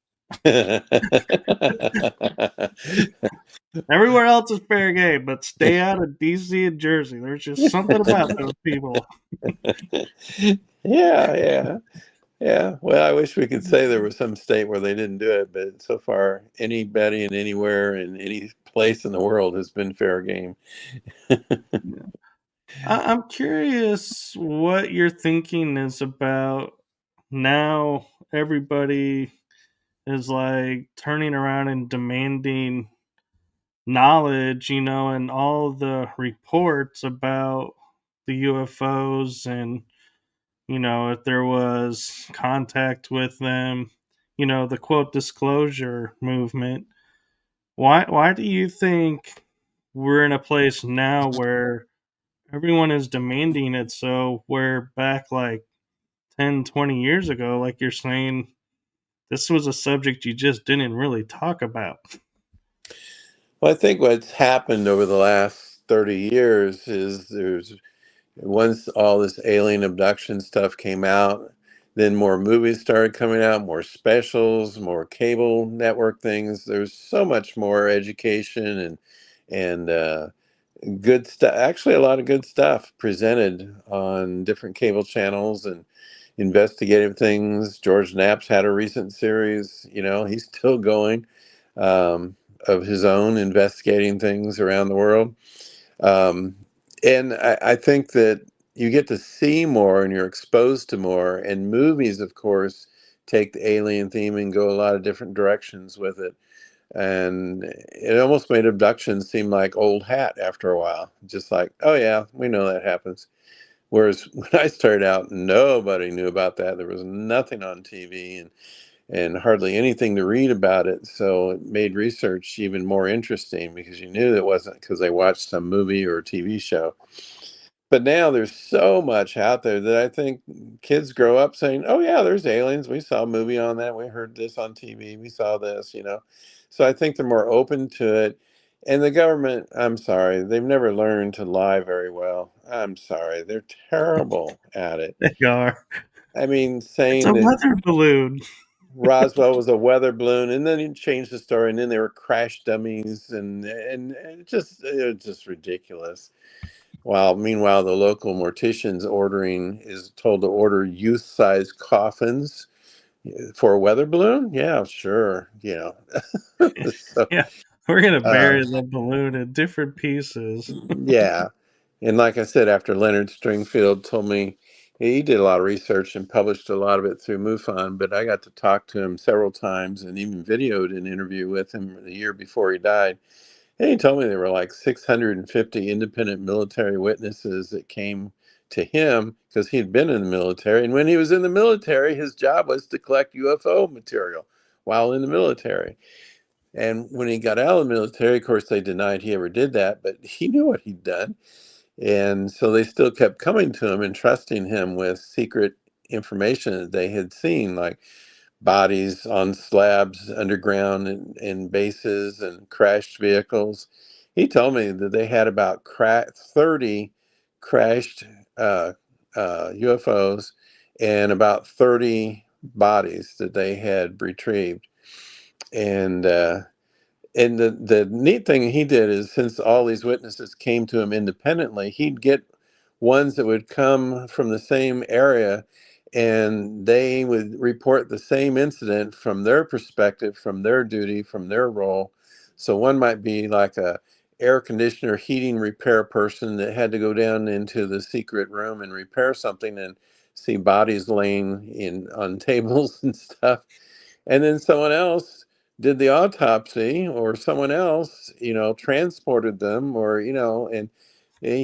Everywhere else is fair game, but stay out of DC and Jersey. There's just something about those people. Yeah, yeah, yeah. Well, I wish we could say there was some state where they didn't do it, but so far, anybody and anywhere in any place in the world has been fair game. Yeah. I'm curious what your thinking is about now. Everybody is like turning around and demanding knowledge, and all the reports about the UFOs and, if there was contact with them, the quote disclosure movement. Why do you think we're in a place now where everyone is demanding it, so where back like 10, 20 years ago, like you're saying, this was a subject you just didn't really talk about? Well, I think what's happened over the last 30 years is there's once all this alien abduction stuff came out, then more movies started coming out, more specials, more cable network things. There's so much more education and good stuff. Actually, a lot of good stuff presented on different cable channels and investigative things. George Knapp's had a recent series. He's still going um, of his own, investigating things around the world. Um, and I think that you get to see more and you're exposed to more. And movies, of course, take the alien theme and go a lot of different directions with it. And it almost made abduction seem like old hat after a while. Just like, oh, yeah, we know that happens. Whereas when I started out, nobody knew about that. There was nothing on TV and hardly anything to read about it. So it made research even more interesting because you knew it wasn't because they watched some movie or TV show. But now there's so much out there that I think kids grow up saying, "Oh yeah, there's aliens. We saw a movie on that. We heard this on TV. We saw this." So I think they're more open to it. And the government, I'm sorry, they've never learned to lie very well. I'm sorry, they're terrible at it. They are. I mean, It's saying a that weather balloon. Roswell was a weather balloon, and then he changed the story, and then they were crash dummies, and it was just ridiculous. While meanwhile, the local mortician's ordering is told to order youth-sized coffins for a weather balloon. Yeah, sure. So, Yeah, we're gonna uh, bury the balloon in different pieces. yeah. And like I said, after Leonard Stringfield told me he did a lot of research and published a lot of it through MUFON, but I got to talk to him several times and even videoed an interview with him the year before he died. And he told me there were like 650 independent military witnesses that came to him because he'd been in the military. And when he was in the military, his job was to collect UFO material while in the military. And when he got out of the military, of course, they denied he ever did that, but he knew what he'd done. And so they still kept coming to him and trusting him with secret information that they had seen, like bodies on slabs underground in bases and crashed vehicles. He told me that they had about 30 crashed uh, UFOs and about 30 bodies that they had retrieved. And the neat thing he did is, since all these witnesses came to him independently, he'd get ones that would come from the same area, and they would report the same incident from their perspective, from their duty, from their role. So one might be like a air conditioner heating repair person that had to go down into the secret room and repair something and see bodies laying in on tables and stuff. And then someone else did the autopsy, or someone else transported them, and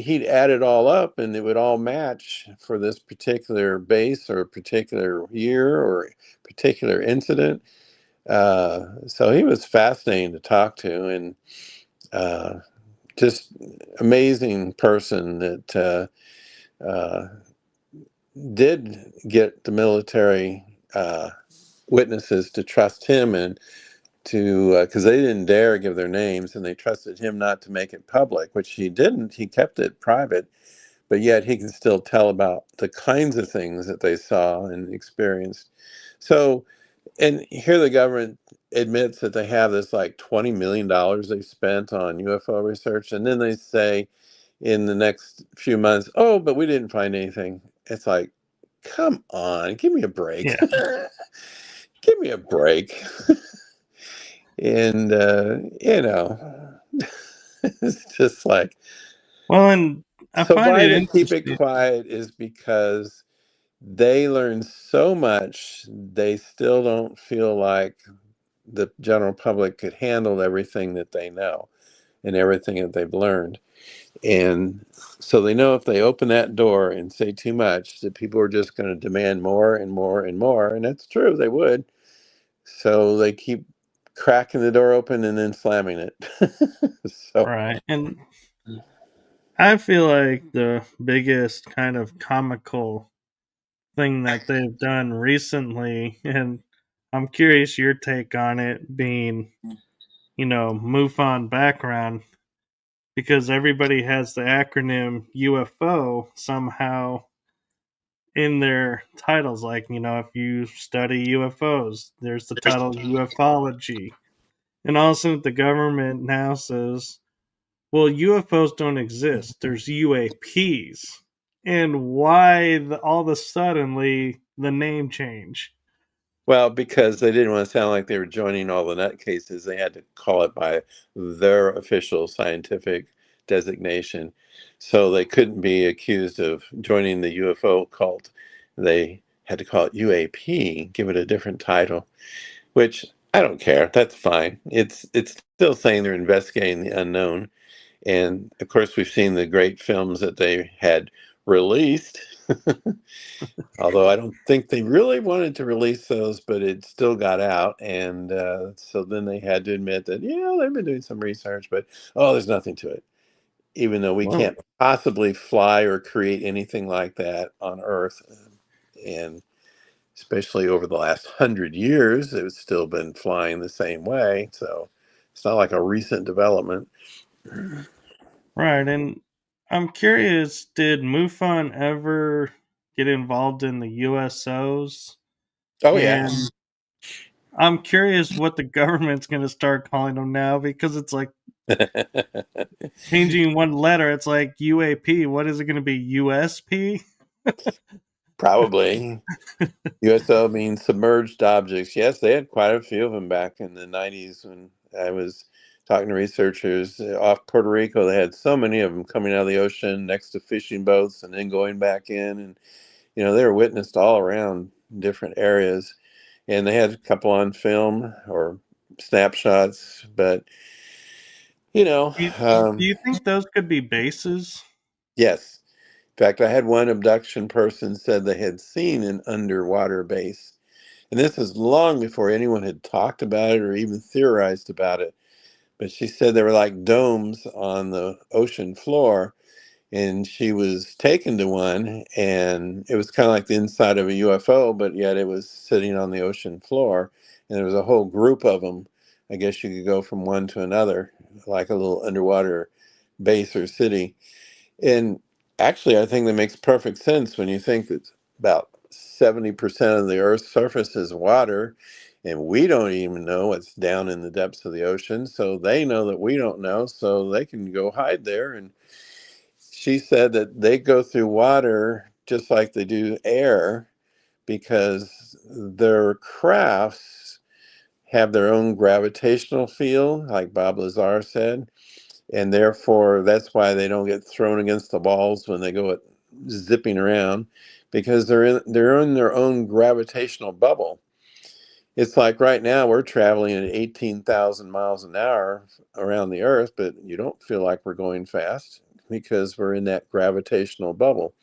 he'd add it all up and it would all match for this particular base or particular year or particular incident. So he was fascinating to talk to, and uh, just amazing person that uh, did get the military witnesses to trust him, and to because they didn't dare give their names, and they trusted him not to make it public, which he didn't. He kept it private, but yet he can still tell about the kinds of things that they saw and experienced. So, and here the government admits that they have this like $20 million they spent on UFO research, and then they say in the next few months, "Oh, but we didn't find anything." It's like, come on, give me a break. Yeah. Give me a break. And it's just like, Well, and I so find why it they keep it interesting. quiet is because they learn so much, they still don't feel like the general public could handle everything that they know and everything that they've learned. And so they know if they open that door and say too much, that people are just going to demand more and more and more. And that's true, they would. So they keep cracking the door open and then slamming it. So Right. And I feel like the biggest kind of comical thing that they've done recently, and I'm curious your take on it, being, MUFON background, because everybody has the acronym UFO somehow in their titles. Like, if you study UFOs, there's the title ufology. And also the government now says, well, UFOs don't exist. There's UAPs. And why all of a suddenly the name change? well, because they didn't want to sound like they were joining all the nutcases, they had to call it by their official scientific designation. So they couldn't be accused of joining the UFO cult. They had to call it UAP, give it a different title, which I don't care. That's fine. It's still saying they're investigating the unknown. And of course, we've seen the great films that they had released. Although I don't think they really wanted to release those, but it still got out. And so then they had to admit that, yeah, they've been doing some research, but oh, there's nothing to it. even though we Whoa. can't possibly fly or create anything like that on Earth. And especially over the last 100 years, it's still been flying the same way. So it's not like a recent development. Right, and I'm curious, did MUFON ever get involved in the USOs? Oh, yeah. And I'm curious what the government's going to start calling them now because it's like changing one letter. It's like UAP. What is it going to be? USP? Probably. USO means submerged objects. Yes, they had quite a few of them back in the 90s when I was talking to researchers off Puerto Rico. They had so many of them coming out of the ocean next to fishing boats and then going back in. And, they were witnessed all around different areas. And they had a couple on film or snapshots. But, you know, Do you think those could be bases? yes. In fact, I had one abduction person said they had seen an underwater base. And this is long before anyone had talked about it or even theorized about it. But she said they were like domes on the ocean floor. And she was taken to one, and it was kind of like the inside of a UFO, but yet it was sitting on the ocean floor. And there was a whole group of them. I guess you could go from one to another, like a little underwater base or city. And actually, I think that makes perfect sense when you think that about 70% of the Earth's surface is water, and we don't even know what's down in the depths of the ocean. So they know that we don't know, so they can go hide there. And she said that they go through water just like they do air because their crafts have their own gravitational field, like Bob Lazar said, and therefore that's why they don't get thrown against the walls when they go zipping around, because they're in their own gravitational bubble. It's like right now we're traveling at 18,000 miles an hour around the earth, but you don't feel like we're going fast because we're in that gravitational bubble.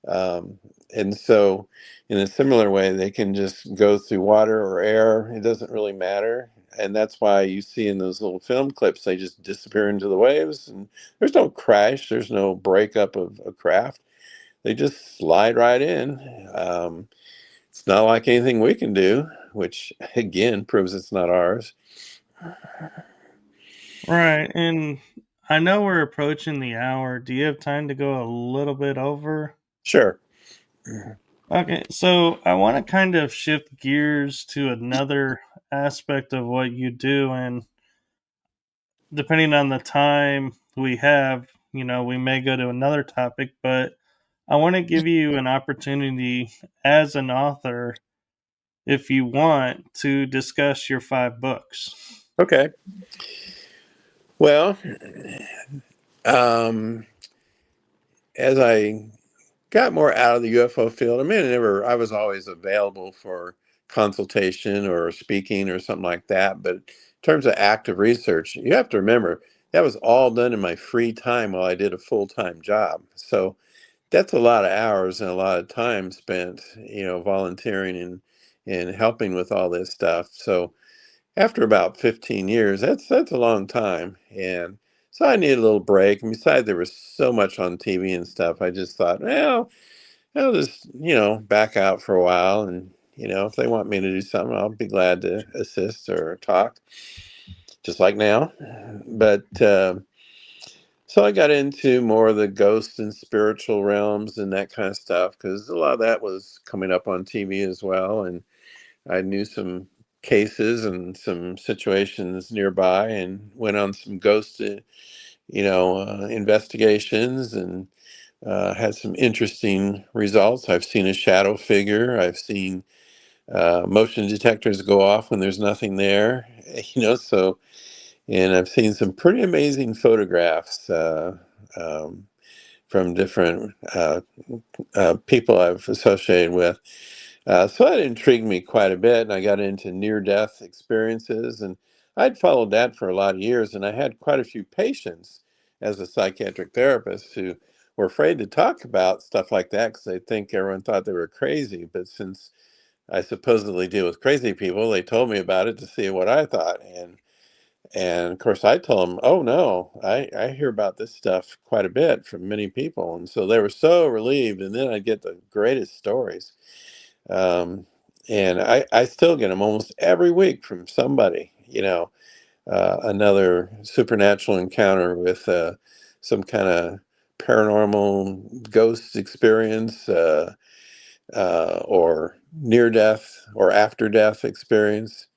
um, and so in a similar way, they can just go through water or air. It doesn't really matter. And that's why you see in those little film clips, they just disappear into the waves, and there's no crash, there's no breakup of a craft. They just slide right in. It's not like anything we can do, which again proves it's not ours. Right, and I know we're approaching the hour. Do you have time to go a little bit over? Sure. Okay, so I want to kind of shift gears to another aspect of what you do, and depending on the time we have, we may go to another topic, but I want to give you an opportunity as an author, if you want, to discuss your 5 books. Okay. Well, um, as I got more out of the UFO field, I was always available for consultation or speaking or something like that. But in terms of active research, you have to remember that was all done in my free time while I did a full-time job. So that's a lot of hours and a lot of time spent, volunteering and helping with all this stuff. So after about 15 years, that's a long time. And so I needed a little break. And besides, there was so much on TV and stuff. I just thought, well, I'll just, back out for a while. And, if they want me to do something, I'll be glad to assist or talk, just like now. But so I got into more of the ghost and spiritual realms and that kind of stuff because a lot of that was coming up on TV as well. And I knew some cases and some situations nearby and went on some ghost, investigations and had some interesting results. I've seen a shadow figure. I've seen motion detectors go off when there's nothing there, so, and I've seen some pretty amazing photographs um, from different people I've associated with. So that intrigued me quite a bit, and I got into near-death experiences, and I'd followed that for a lot of years, and I had quite a few patients as a psychiatric therapist who were afraid to talk about stuff like that because they think everyone thought they were crazy. But since I supposedly deal with crazy people, they told me about it to see what I thought, And of course, I told them, oh no, I hear about this stuff quite a bit from many people. And so they were so relieved. And then I get the greatest stories. Um, and I still get them almost every week from somebody, another supernatural encounter with some kind of paranormal ghost experience, or near death or after death experience.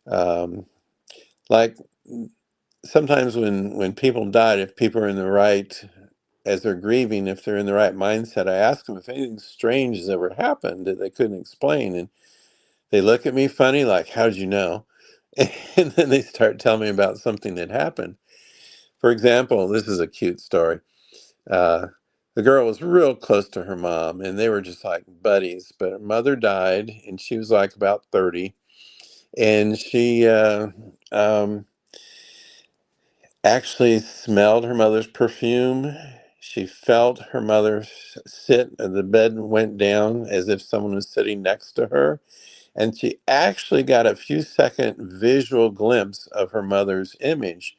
Um, like sometimes when people died, if people are in the right, as they're grieving, if they're in the right mindset, I ask them if anything strange has ever happened that they couldn't explain. And they look at me funny, like, how'd you know? And then they start telling me about something that happened. For example, this is a cute story. Uh, the girl was real close to her mom, and they were just like buddies. But her mother died, and she was like about 30. And she um, actually smelled her mother's perfume. She felt her mother sit, the bed went down as if someone was sitting next to her. And she actually got a few second visual glimpse of her mother's image.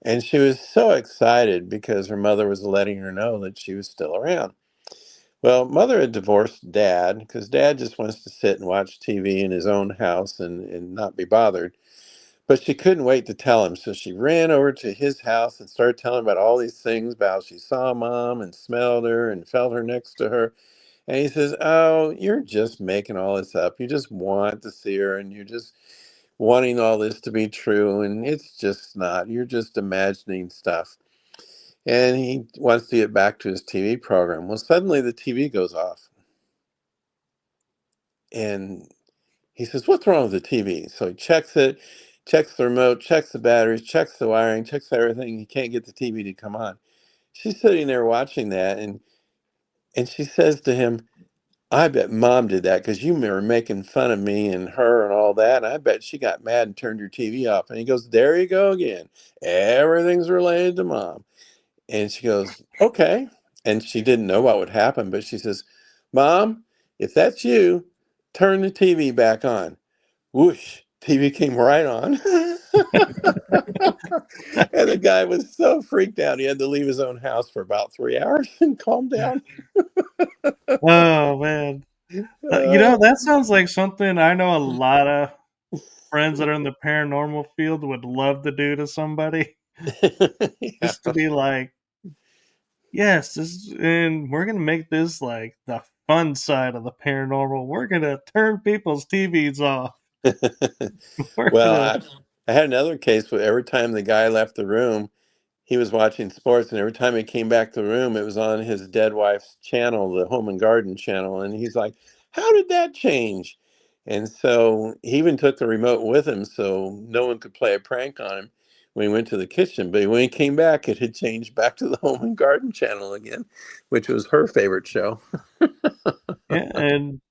And she was so excited because her mother was letting her know that she was still around. Well, mother had divorced dad because dad just wants to sit and watch TV in his own house and not be bothered. But she couldn't wait to tell him. So she ran over to his house and started telling him about all these things about she saw mom and smelled her and felt her next to her. And he says, oh, you're just making all this up. You just want to see her and you're just wanting all this to be true. And it's just not. You're just imagining stuff. And he wants to get back to his TV program. Well, suddenly the TV goes off. And he says, what's wrong with the TV? So he checks it, checks the remote, checks the batteries, checks the wiring, checks everything. He can't get the TV to come on. She's sitting there watching that, and she says to him, I bet mom did that because you were making fun of me and her and all that. And I bet she got mad and turned your TV off. And he goes, there you go again. Everything's related to mom. And she goes, okay. And she didn't know what would happen, but she says, Mom, if that's you, turn the TV back on. Whoosh, TV came right on. And the guy was so freaked out, he had to leave his own house for about 3 hours and calm down. Oh man. Uh, That sounds like something I know a lot of friends that are in the paranormal field would love to do to somebody. yeah. Just to be like, yes, and we're gonna make this like the fun side of the paranormal. We're gonna turn people's TVs off. We're Well, gonna I had another case where every time the guy left the room, he was watching sports, and every time he came back to the room, it was on his dead wife's channel, the Home and Garden channel. And he's like, how did that change? And so he even took the remote with him so no one could play a prank on him when he went to the kitchen. But when he came back, it had changed back to the Home and Garden channel again, which was her favorite show. yeah, and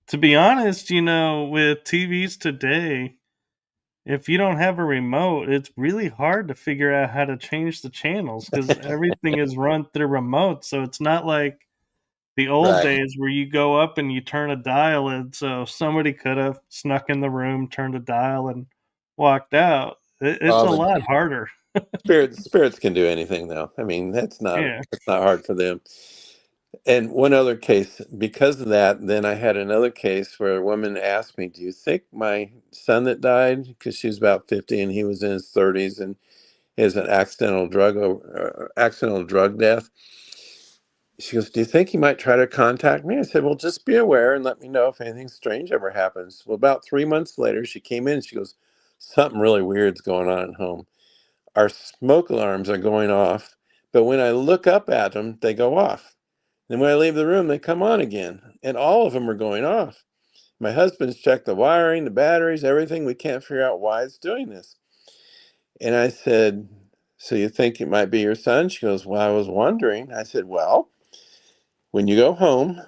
to be honest, with TVs today, if you don't have a remote, it's really hard to figure out how to change the channels because everything is run through remote. So it's not like the old Right. days where you go up and you turn a dial, and so somebody could have snuck in the room, turned a dial, and walked out. It's All a the lot harder. spirits can do anything though. I mean, Yeah. that's not hard for them. And one other case, because of that, then I had another case where a woman asked me, do you think my son that died, because she was about 50 and he was in his 30s and is an accidental drug death? She goes, do you think he might try to contact me? I said, well, just be aware and let me know if anything strange ever happens. Well, about 3 months later, she came in and she goes, something really weird's going on at home. Our smoke alarms are going off, but when I look up at them, they go off. Then when I leave the room, they come on again, and all of them are going off. My husband's checked the wiring, the batteries, everything. We can't figure out why it's doing this. And I said, so you think it might be your son? She goes, well, I was wondering. I said, well, when you go home,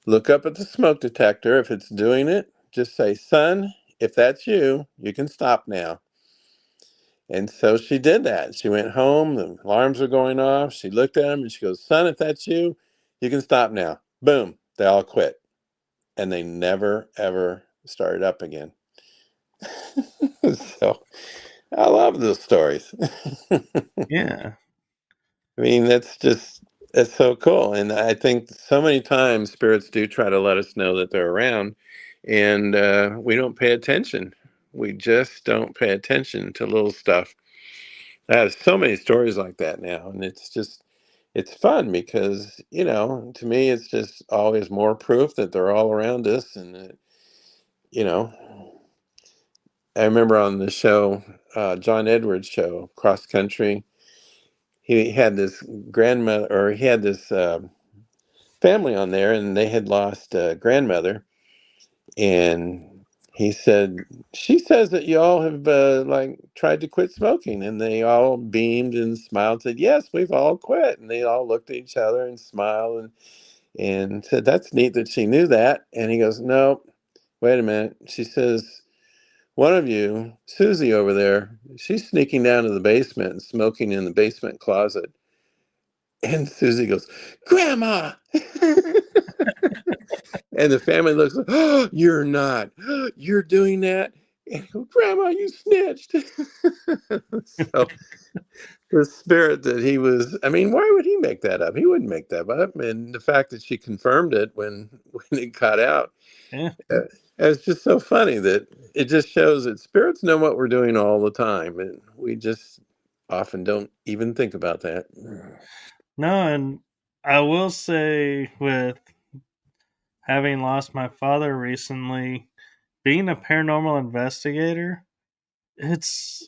look up at the smoke detector. If it's doing it, just say, son, if that's you, you can stop now. And so she did that. She went home, the alarms were going off. She looked at them and she goes, son, if that's you, you can stop now. Boom, they all quit. And they never, ever started up again. So I love those stories. Yeah. I mean, that's so cool. And I think so many times spirits do try to let us know that they're around, and we don't pay attention. We just don't pay attention to little stuff. I have so many stories like that now, and it's fun because, to me, it's just always more proof that they're all around us, and that, you know, I remember on the show, John Edwards' show, Cross Country, he had this grandmother, or he had this family on there, and they had lost a grandmother, and he said, she says that y'all have like tried to quit smoking, and they all beamed and smiled, said, yes, we've all quit, and they all looked at each other and smiled, and said, that's neat that she knew that. And he goes, no, wait a minute. She says, one of you, Susie over there, she's sneaking down to the basement and smoking in the basement closet. And Susie goes, Grandma! And the family looks like, oh, you're not. You're doing that. And I go, Grandma, you snitched. So the spirit that he was, I mean, why would he make that up? He wouldn't make that up. And the fact that she confirmed it when it got out, Yeah. it's just so funny that it just shows that spirits know what we're doing all the time. And we just often don't even think about that. No, and I will say, with having lost my father recently, being a paranormal investigator, it's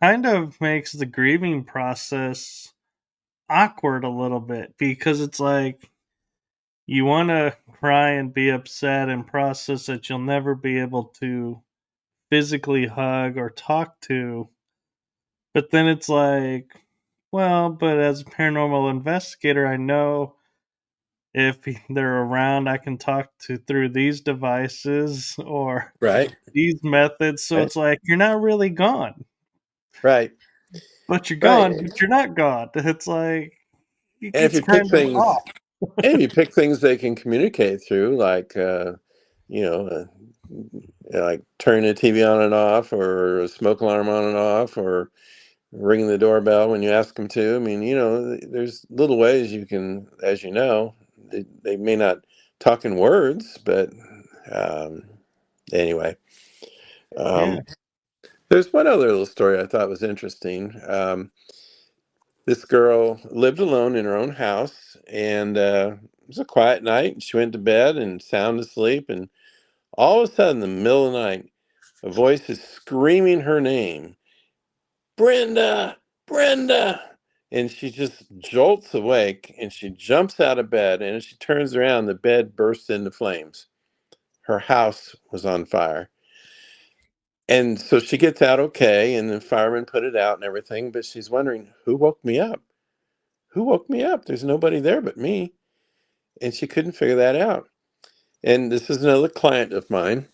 kind of makes the grieving process awkward a little bit, because it's like you want to cry and be upset and process that you'll never be able to physically hug or talk to. But then it's like, well, but as a paranormal investigator, I know if they're around, I can talk to through these devices or Right, these methods. So right, it's like you're not really gone, right, but you're right. gone, but you're not gone. It's like it And if gets you pick kind of things, off. and if you pick things they can communicate through, like you know, like turning the TV on and off, or a smoke alarm on and off, or ringing the doorbell when you ask them to. I mean, there's little ways you can, as you know, they may not talk in words, but um, anyway. Yeah. Um, there's one other little story I thought was interesting. This girl lived alone in her own house, and it was a quiet night. She went to bed and sound asleep, and all of a sudden, in the middle of the night, a voice is screaming her name, Brenda, Brenda. And she just jolts awake, and she jumps out of bed, and as she turns around, the bed bursts into flames. Her house was on fire. And so she gets out okay, and the firemen put it out and everything, but she's wondering, who woke me up? Who woke me up? There's nobody there but me. And she couldn't figure that out. And this is another client of mine.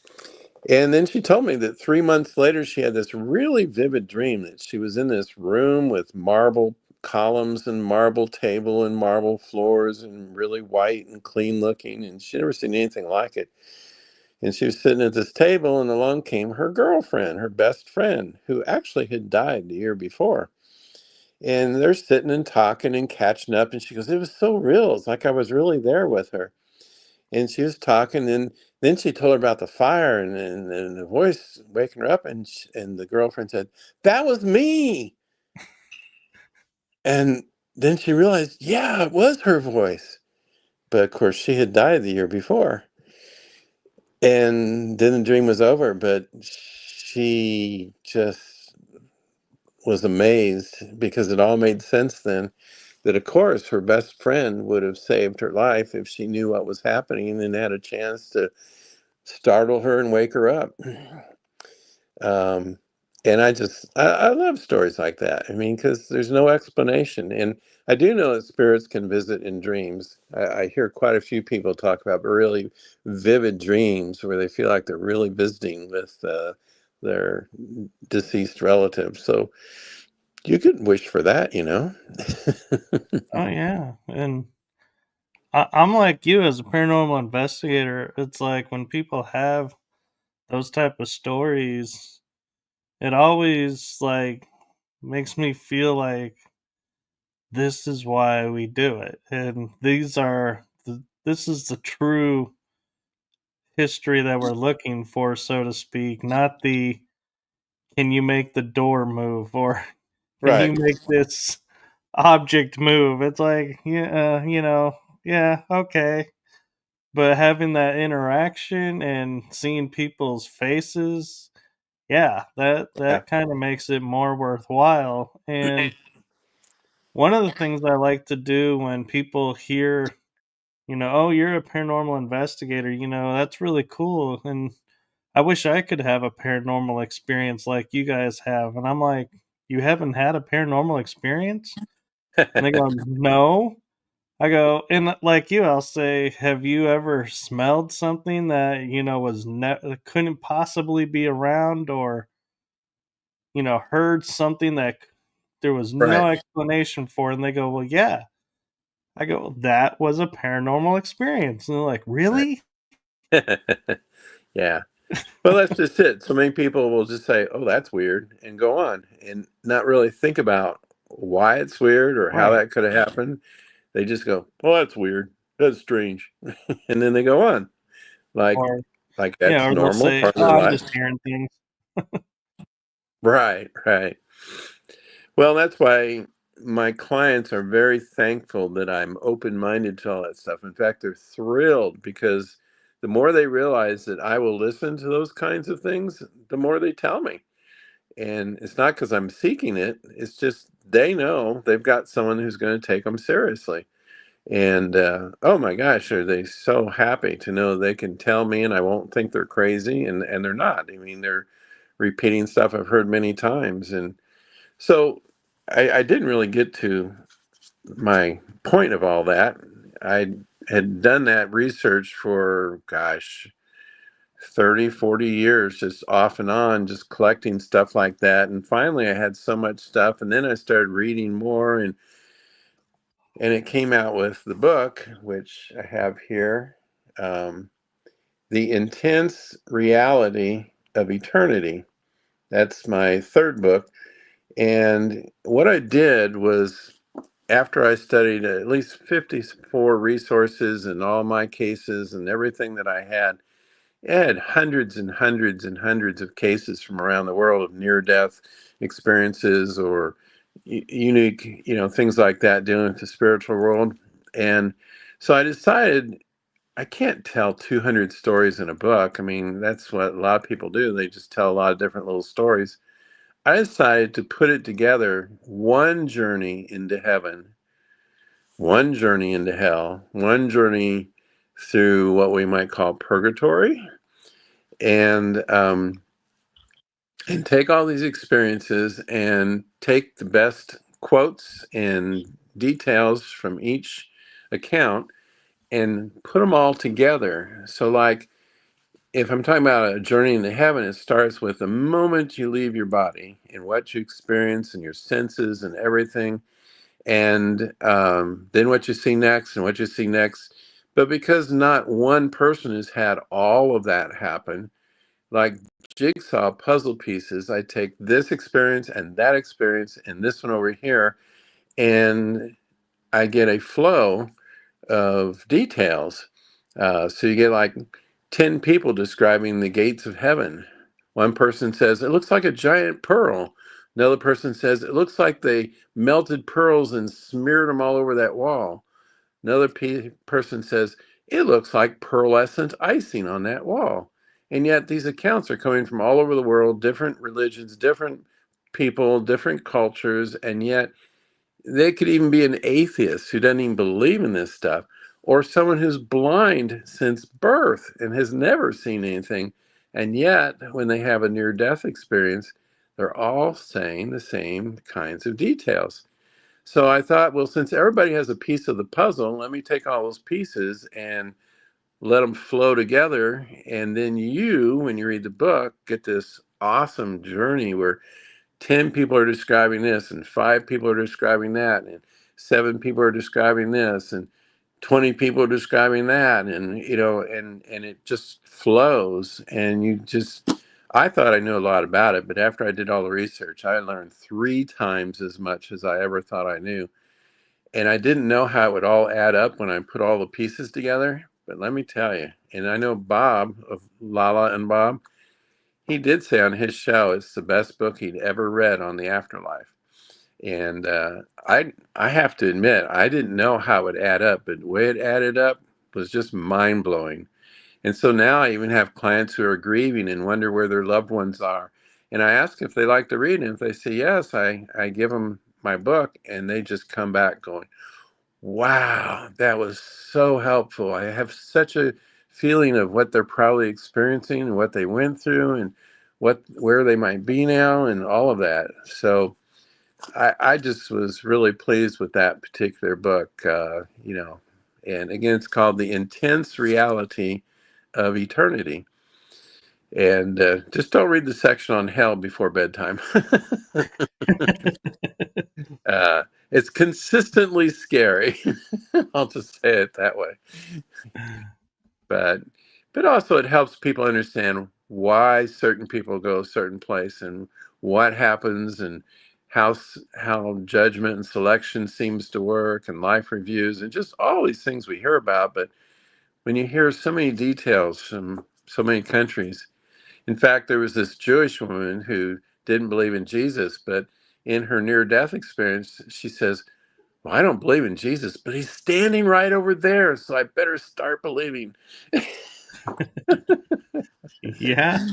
And then she told me that 3 months later, she had this really vivid dream that she was in this room with marble columns and marble table and marble floors and really white and clean looking. And she'd never seen anything like it. And she was sitting at this table, and along came her girlfriend, her best friend, who actually had died the year before. And they're sitting and talking and catching up. And she goes, it was so real. It's like I was really there with her. And she was talking, and then she told her about the fire and the voice waking her up. And the girlfriend said, that was me. And then she realized, yeah, it was her voice. But of course, she had died the year before. And then the dream was over. But she just was amazed because it all made sense then, that of course her best friend would have saved her life if she knew what was happening and had a chance to startle her and wake her up. um, and I love stories like that. I mean, because there's no explanation. And I do know that spirits can visit in dreams. I hear quite a few people talk about really vivid dreams where they feel like they're really visiting with their deceased relatives. So you could wish for that. Oh yeah, and I'm like you as a paranormal investigator. It's like when people have those type of stories, it always like makes me feel like this is why we do it, and this is the true history that we're looking for, so to speak, not the can you make the door move or can you Right. make this object move? It's like, yeah, yeah, okay. But having that interaction and seeing people's faces, yeah, Yeah. that kind of makes it more worthwhile. And one of the things I like to do when people hear, oh, you're a paranormal investigator, that's really cool. And I wish I could have a paranormal experience like you guys have. And I'm like, you haven't had a paranormal experience? And they go, no. I go, and like you, I'll say, have you ever smelled something that, was couldn't possibly be around, or, heard something that there was no Right. explanation for? And they go, well, yeah. I go, that was a paranormal experience. And they're like, really? Yeah. Well, that's just it. So many people will just say, "Oh, that's weird," and go on and not really think about why it's weird or how Right. that could have happened. They just go, "Oh, that's weird. That's strange," and then they go on like Or, like yeah, that's or they'll normal, say, part of oh, their I'm life. just hearing things. Right. Right. Well, that's why my clients are very thankful that I'm open minded to all that stuff. In fact, they're thrilled because the more they realize that I will listen to those kinds of things, the more they tell me. And it's not because I'm seeking it, it's just they know they've got someone who's going to take them seriously. And oh my gosh, are they so happy to know they can tell me and I won't think they're crazy. And they're not. I mean, they're repeating stuff I've heard many times. And so I didn't really get to my point of all that. I had done that research for, gosh, 30, 40 years, just off and on, just collecting stuff like that. And finally, I had so much stuff. And then I started reading more, and it came out with the book, which I have here, um, The Intense Reality of Eternity. That's my third book. And what I did was, after I studied at least 54 resources and all my cases and everything that I had hundreds and hundreds and hundreds of cases from around the world of near-death experiences or unique, things like that dealing with the spiritual world. And so I decided I can't tell 200 stories in a book. I mean, that's what a lot of people do. They just tell a lot of different little stories. I decided to put it together: one journey into heaven, one journey into hell, one journey through what we might call purgatory, and take all these experiences and take the best quotes and details from each account and put them all together. So, like, if I'm talking about a journey into heaven, it starts with the moment you leave your body and what you experience and your senses and everything, and then what you see next and what you see next. But because not one person has had all of that happen, like jigsaw puzzle pieces, I take this experience and this one over here, and I get a flow of details. So you get like 10 people describing the gates of heaven. One person says, it looks like a giant pearl. Another person says, it looks like they melted pearls and smeared them all over that wall. Another person says, it looks like pearlescent icing on that wall. And yet these accounts are coming from all over the world, different religions, different people, different cultures, and yet they could even be an atheist who doesn't even believe in this stuff, or someone who's blind since birth and has never seen anything. And yet, when they have a near death experience, they're all saying the same kinds of details. So I thought, well, since everybody has a piece of the puzzle, let me take all those pieces and let them flow together. And then you, when you read the book, get this awesome journey where 10 people are describing this, and 5 people are describing that, and 7 people are describing this, and 20 people are describing that. And, and it just flows. And you just I thought I knew a lot about it, but after I did all the research, I learned 3 times as much as I ever thought I knew. And I didn't know how it would all add up when I put all the pieces together. But let me tell you, and I know Bob of Lala and Bob, he did say on his show it's the best book he'd ever read on the afterlife. And I have to admit, I didn't know how it would add up, but the way it added up was just mind blowing. And so now I even have clients who are grieving and wonder where their loved ones are. And I ask if they like to read, and if they say yes, I give them my book, and they just come back going, wow, that was so helpful. I have such a feeling of what they're probably experiencing and what they went through and where they might be now and all of that. So I just was really pleased with that particular book, and again, it's called The Intense Reality of Eternity. And just don't read the section on hell before bedtime. It's consistently scary. I'll just say it that way. But also it helps people understand why certain people go a certain place and what happens and how judgment and selection seems to work and life reviews and just all these things we hear about. But when you hear so many details from so many countries, in fact, there was this Jewish woman who didn't believe in Jesus, but in her near-death experience, she says, well, I don't believe in Jesus, but he's standing right over there, so I better start believing. Yeah.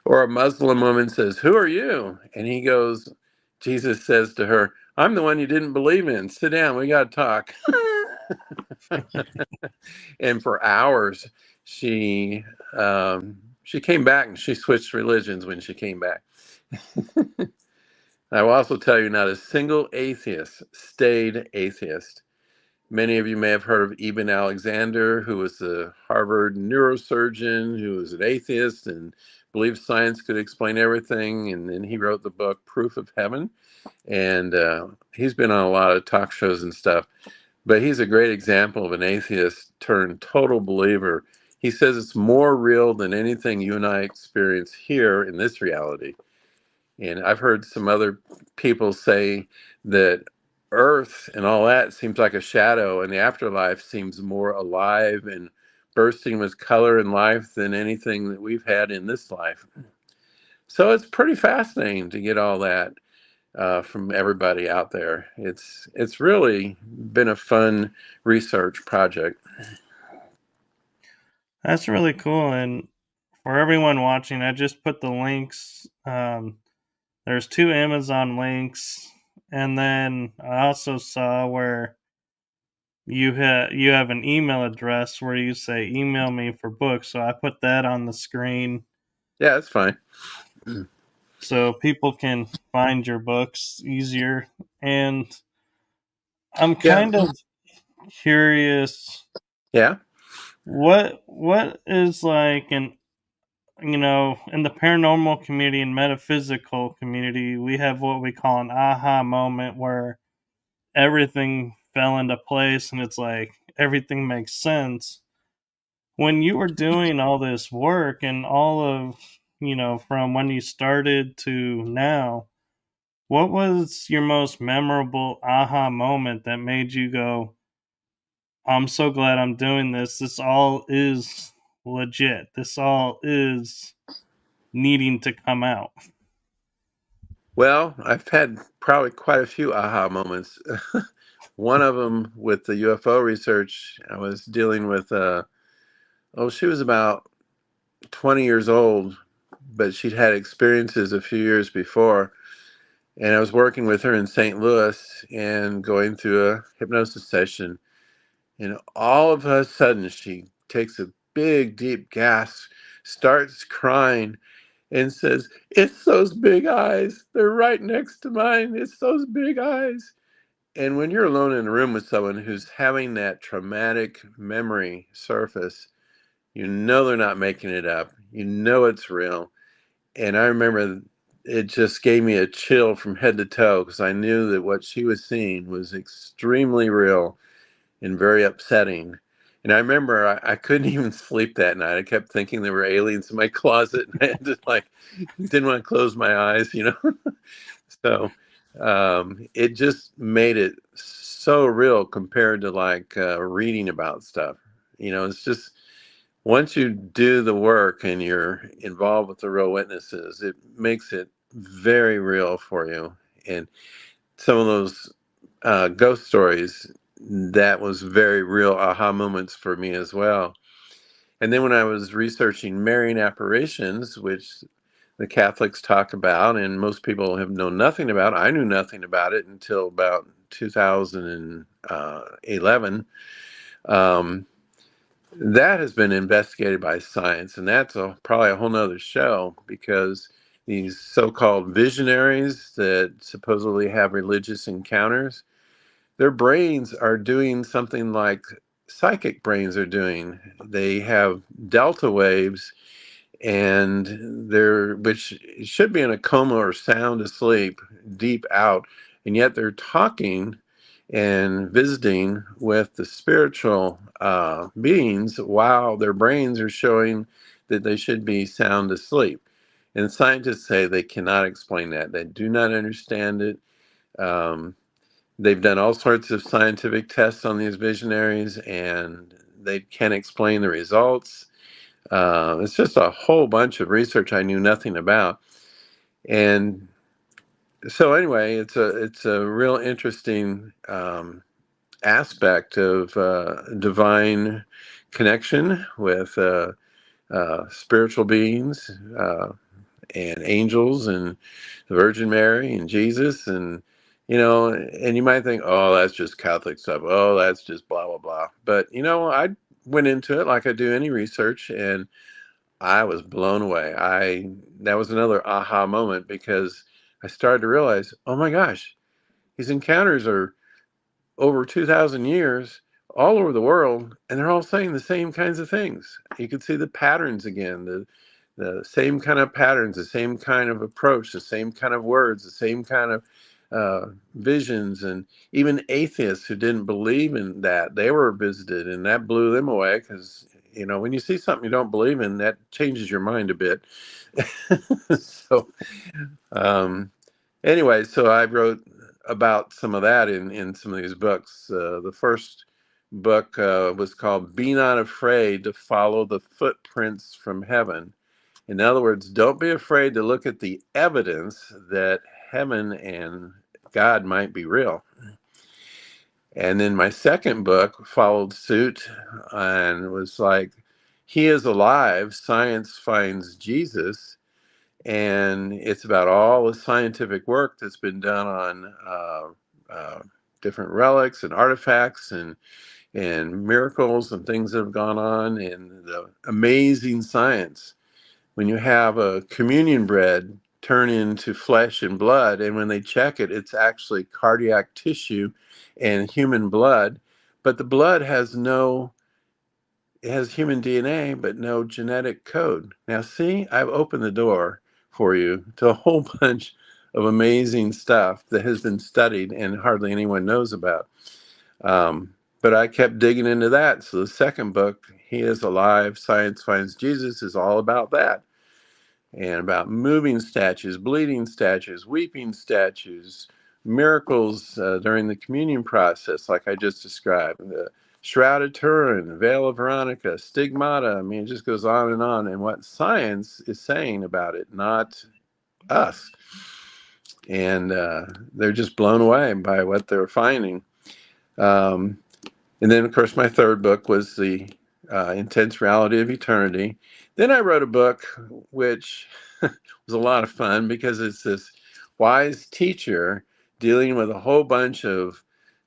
Or a Muslim woman says, who are you? And he goes, Jesus says to her, I'm the one you didn't believe in. Sit down, we got to talk. And for hours, she came back and she switched religions when she came back. I will also tell you, not a single atheist stayed atheist. Many of you may have heard of Eben Alexander, who was a Harvard neurosurgeon, who was an atheist and believed science could explain everything. And then he wrote the book Proof of Heaven. And he's been on a lot of talk shows and stuff. But he's a great example of an atheist turned total believer. He says it's more real than anything you and I experience here in this reality. And I've heard some other people say that Earth and all that seems like a shadow, and the afterlife seems more alive and bursting with color and life than anything that we've had in this life. So it's pretty fascinating to get all that from everybody out there. It's really been a fun research project. That's really cool. And for everyone watching, I just put the links. There's 2 Amazon links, and then I also saw where you have an email address where you say email me for books. So I put that on the screen. Yeah, that's fine. So people can find your books easier. And I'm Yeah. kind of curious, Yeah. what is like an in the paranormal community and metaphysical community, we have what we call an aha moment where everything fell into place and it's like everything makes sense. When you were doing all this work and all of, from when you started to now, what was your most memorable aha moment that made you go, I'm so glad I'm doing this. This all is legit. This all is needing to come out. Well, I've had probably quite a few aha moments. One of them with the UFO research, I was dealing with, she was about 20 years old, but she'd had experiences a few years before. And I was working with her in St. Louis and going through a hypnosis session. And all of a sudden, she takes a big, deep gasp, starts crying, and says, it's those big eyes. They're right next to mine. It's those big eyes. And when you're alone in a room with someone who's having that traumatic memory surface, you know they're not making it up. You know it's real. And I remember it just gave me a chill from head to toe because I knew that what she was seeing was extremely real and very upsetting. And I remember I couldn't even sleep that night. I kept thinking there were aliens in my closet, and I had to didn't want to close my eyes, you know. So it just made it so real compared to reading about stuff. You know, it's just once you do the work and you're involved with the real witnesses, it makes it very real for you. And some of those ghost stories, that was very real aha moments for me as well. And then when I was researching Marian apparitions, which the Catholics talk about and most people have known nothing about, I knew nothing about it until about 2011. That has been investigated by science, and that's probably a whole nother show, because these so-called visionaries that supposedly have religious encounters, their brains are doing something like psychic brains are doing. They have delta waves, and which should be in a coma or sound asleep, deep out, and yet they're talking and visiting with the spiritual beings while their brains are showing that they should be sound asleep. And scientists say they cannot explain that. They do not understand it. They've done all sorts of scientific tests on these visionaries, and they can't explain the results. It's just a whole bunch of research I knew nothing about. And so anyway, it's a real interesting aspect of divine connection with spiritual beings and angels and the Virgin Mary and Jesus, and and you might think, oh, that's just Catholic stuff. Oh, that's just blah blah blah. But I went into it like I do any research, and I was blown away. That was another aha moment, because I started to realize, oh my gosh, these encounters are over 2,000 years all over the world, and they're all saying the same kinds of things. You can see the patterns again, the same kind of patterns, the same kind of approach, the same kind of words, the same kind of visions. And even atheists who didn't believe in that, they were visited, and that blew them away, because when you see something you don't believe in, that changes your mind a bit. So anyway, so I wrote about some of that in some of these books. The first book was called Be Not Afraid to Follow the Footprints from Heaven. In other words, don't be afraid to look at the evidence that heaven and God might be real. And then my second book followed suit and was like, He is Alive, Science Finds Jesus. And it's about all the scientific work that's been done on different relics and artifacts and miracles and things that have gone on, and the amazing science. When you have a communion bread turn into flesh and blood, and when they check it, it's actually cardiac tissue and human blood, but the blood has it has human DNA, but no genetic code. Now, see, I've opened the door for you to a whole bunch of amazing stuff that has been studied and hardly anyone knows about. But I kept digging into that. So the second book, He is Alive, Science Finds Jesus, is all about that. And about moving statues, bleeding statues, weeping statues, miracles during the communion process, like I just described. The Shroud of Turin, Veil of Veronica, Stigmata. I mean, it just goes on, and what science is saying about it, not us. And they're just blown away by what they're finding. And then, of course, my third book was The Intense Reality of Eternity. Then I wrote a book which was a lot of fun, because it's this wise teacher dealing with a whole bunch of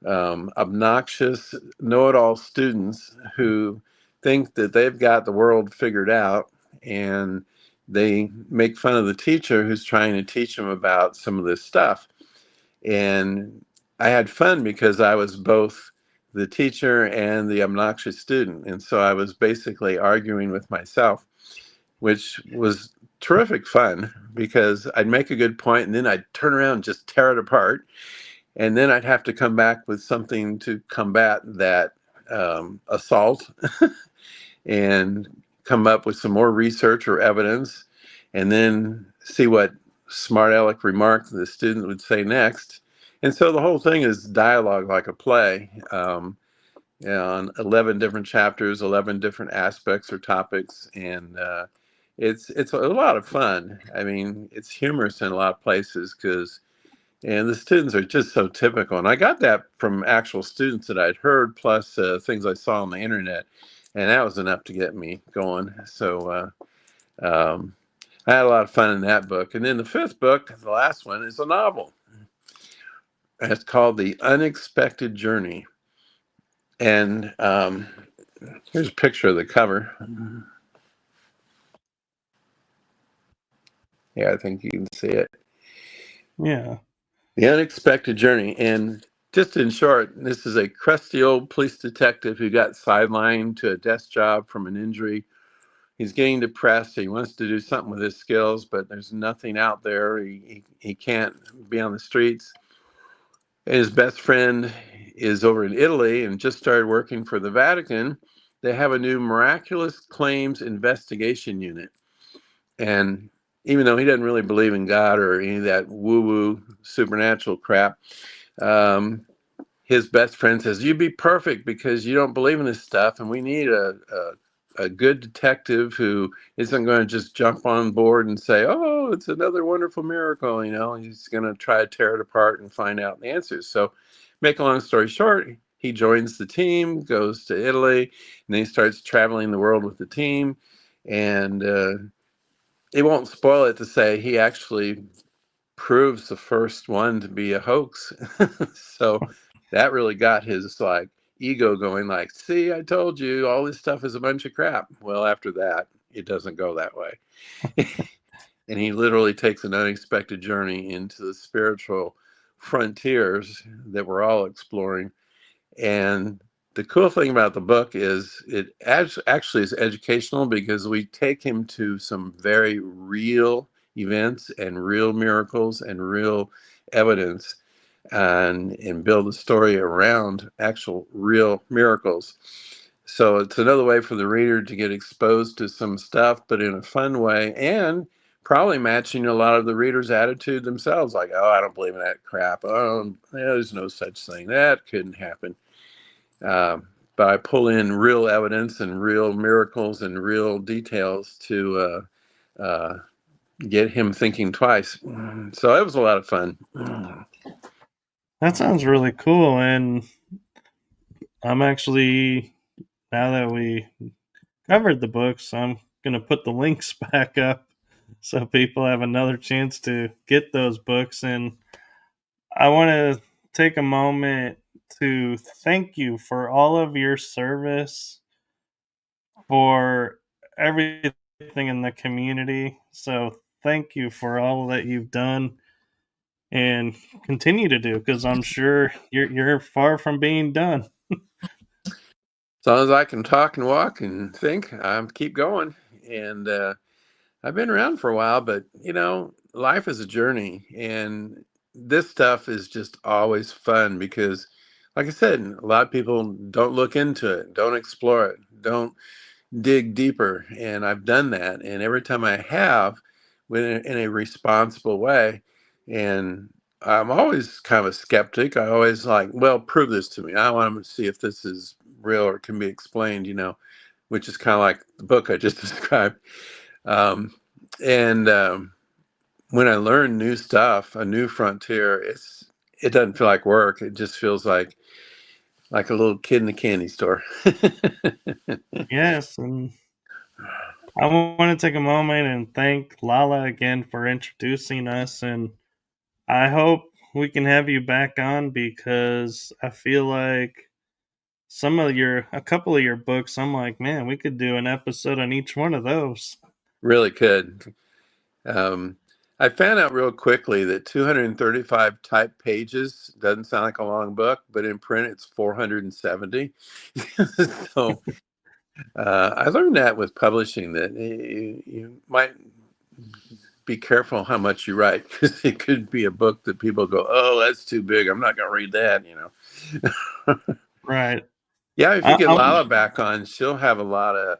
obnoxious know-it-all students who think that they've got the world figured out, and they make fun of the teacher who's trying to teach them about some of this stuff. And I had fun because I was both the teacher and the obnoxious student, and so I was basically arguing with myself, which was terrific fun, because I'd make a good point and then I'd turn around and just tear it apart. And then I'd have to come back with something to combat that assault and come up with some more research or evidence, and then see what smart aleck remark the student would say next. And so the whole thing is dialogue like a play, on 11 different chapters, 11 different aspects or topics. And it's a lot of fun. I mean, it's humorous in a lot of places and the students are just so typical. And I got that from actual students that I'd heard, plus things I saw on the internet. And that was enough to get me going. So I had a lot of fun in that book. And then the fifth book, the last one, is a novel. It's called The Unexpected Journey. And here's a picture of the cover. Yeah, I think you can see it. Yeah. The Unexpected Journey. And just in short, this is a crusty old police detective who got sidelined to a desk job from an injury. He's getting depressed. He wants to do something with his skills, but there's nothing out there. He can't be on the streets. His best friend is over in Italy and just started working for the Vatican. They have a new miraculous claims investigation unit. And even though he doesn't really believe in God or any of that woo-woo supernatural crap, his best friend says, "You'd be perfect because you don't believe in this stuff, and we need a good detective who isn't going to just jump on board and say, oh, it's another wonderful miracle." He's going to try to tear it apart and find out the answers. So make a long story short, he joins the team, goes to Italy, and then he starts traveling the world with the team. And it won't spoil it to say he actually proves the first one to be a hoax. So that really got his ego going, like, see, I told you all this stuff is a bunch of crap. Well, after that, it doesn't go that way. And he literally takes an unexpected journey into the spiritual frontiers that we're all exploring. And the cool thing about the book is it actually is educational because we take him to some very real events and real miracles and real evidence, and build a story around actual real miracles. So it's another way for the reader to get exposed to some stuff, but in a fun way, and probably matching a lot of the reader's attitude themselves, like, oh, I don't believe in that crap. Oh, there's no such thing. That couldn't happen. But I pull in real evidence and real miracles and real details to get him thinking twice. So it was a lot of fun. That sounds really cool. And I'm actually, now that we covered the books, I'm going to put the links back up so people have another chance to get those books. And I want to take a moment to thank you for all of your service, for everything in the community. So thank you for all that you've done and continue to do, because I'm sure you're far from being done. As long as I can talk and walk and think, I keep going. And I've been around for a while, but life is a journey, and this stuff is just always fun because, like I said, a lot of people don't look into it, don't explore it, don't dig deeper, and I've done that. And every time I have, in a responsible way, and I'm always kind of a skeptic. I always like, well, prove this to me. I want to see if this is real or can be explained, which is kind of like the book I just described. Um, and when I learn new stuff, a new frontier, it doesn't feel like work. It just feels like a little kid in a candy store. Yes, and I want to take a moment and thank Lala again for introducing us, and I hope we can have you back on, because I feel like a couple of your books, I'm like, man, we could do an episode on each one of those. Really could. I found out real quickly that 235 typed pages doesn't sound like a long book, but in print it's 470. So I learned that with publishing, that you might be careful how much you write, because it could be a book that people go, oh, that's too big, I'm not going to read that. Right. Yeah, if you I, get I, Lala back on, she'll have a lot of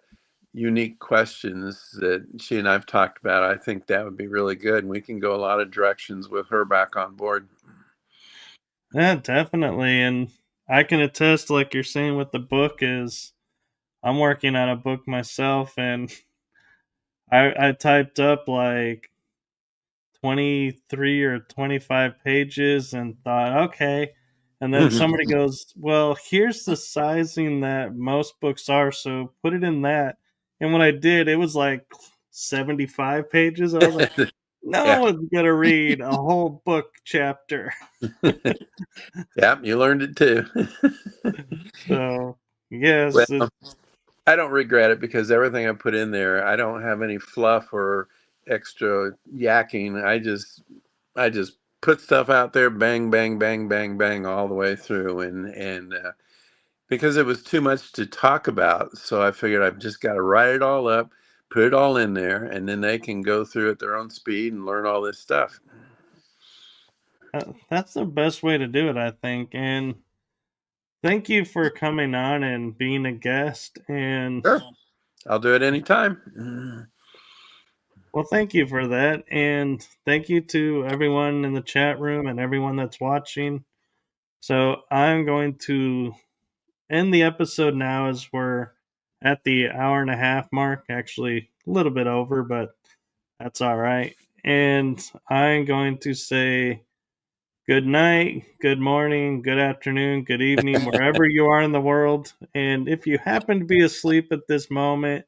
unique questions that she and I've talked about. I think that would be really good, and we can go a lot of directions with her back on board. yeah, definitely. And I can attest, like you're saying with the book, is I'm working on a book myself, and I typed up like 23 or 25 pages and thought, okay. And then somebody goes, well, here's the sizing that most books are, so put it in that. And when I did, it was like 75 pages. I was like, no Yeah. one's going to read a whole book chapter. Yeah, you learned it too. So, yes, Well, I don't regret it because everything I put in there, I don't have any fluff or extra yakking. I just put stuff out there, bang, bang, bang, bang, bang, all the way through, and because it was too much to talk about, so I figured I've just got to write it all up, put it all in there, and then they can go through at their own speed and learn all this stuff. that's the best way to do it, I think. And thank you for coming on and being a guest. And Sure, I'll do it anytime. well, thank you for that. And thank you to everyone in the chat room and everyone that's watching. So I'm going to end the episode now as we're at the hour and a half mark. Actually, a little bit over, but that's all right. And I'm going to say good night, good morning, good afternoon, good evening, wherever you are in the world. And if you happen to be asleep at this moment,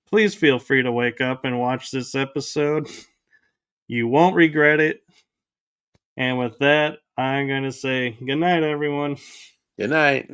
please feel free to wake up and watch this episode. You won't regret it. And with that, I'm going to say good night, everyone. Good night.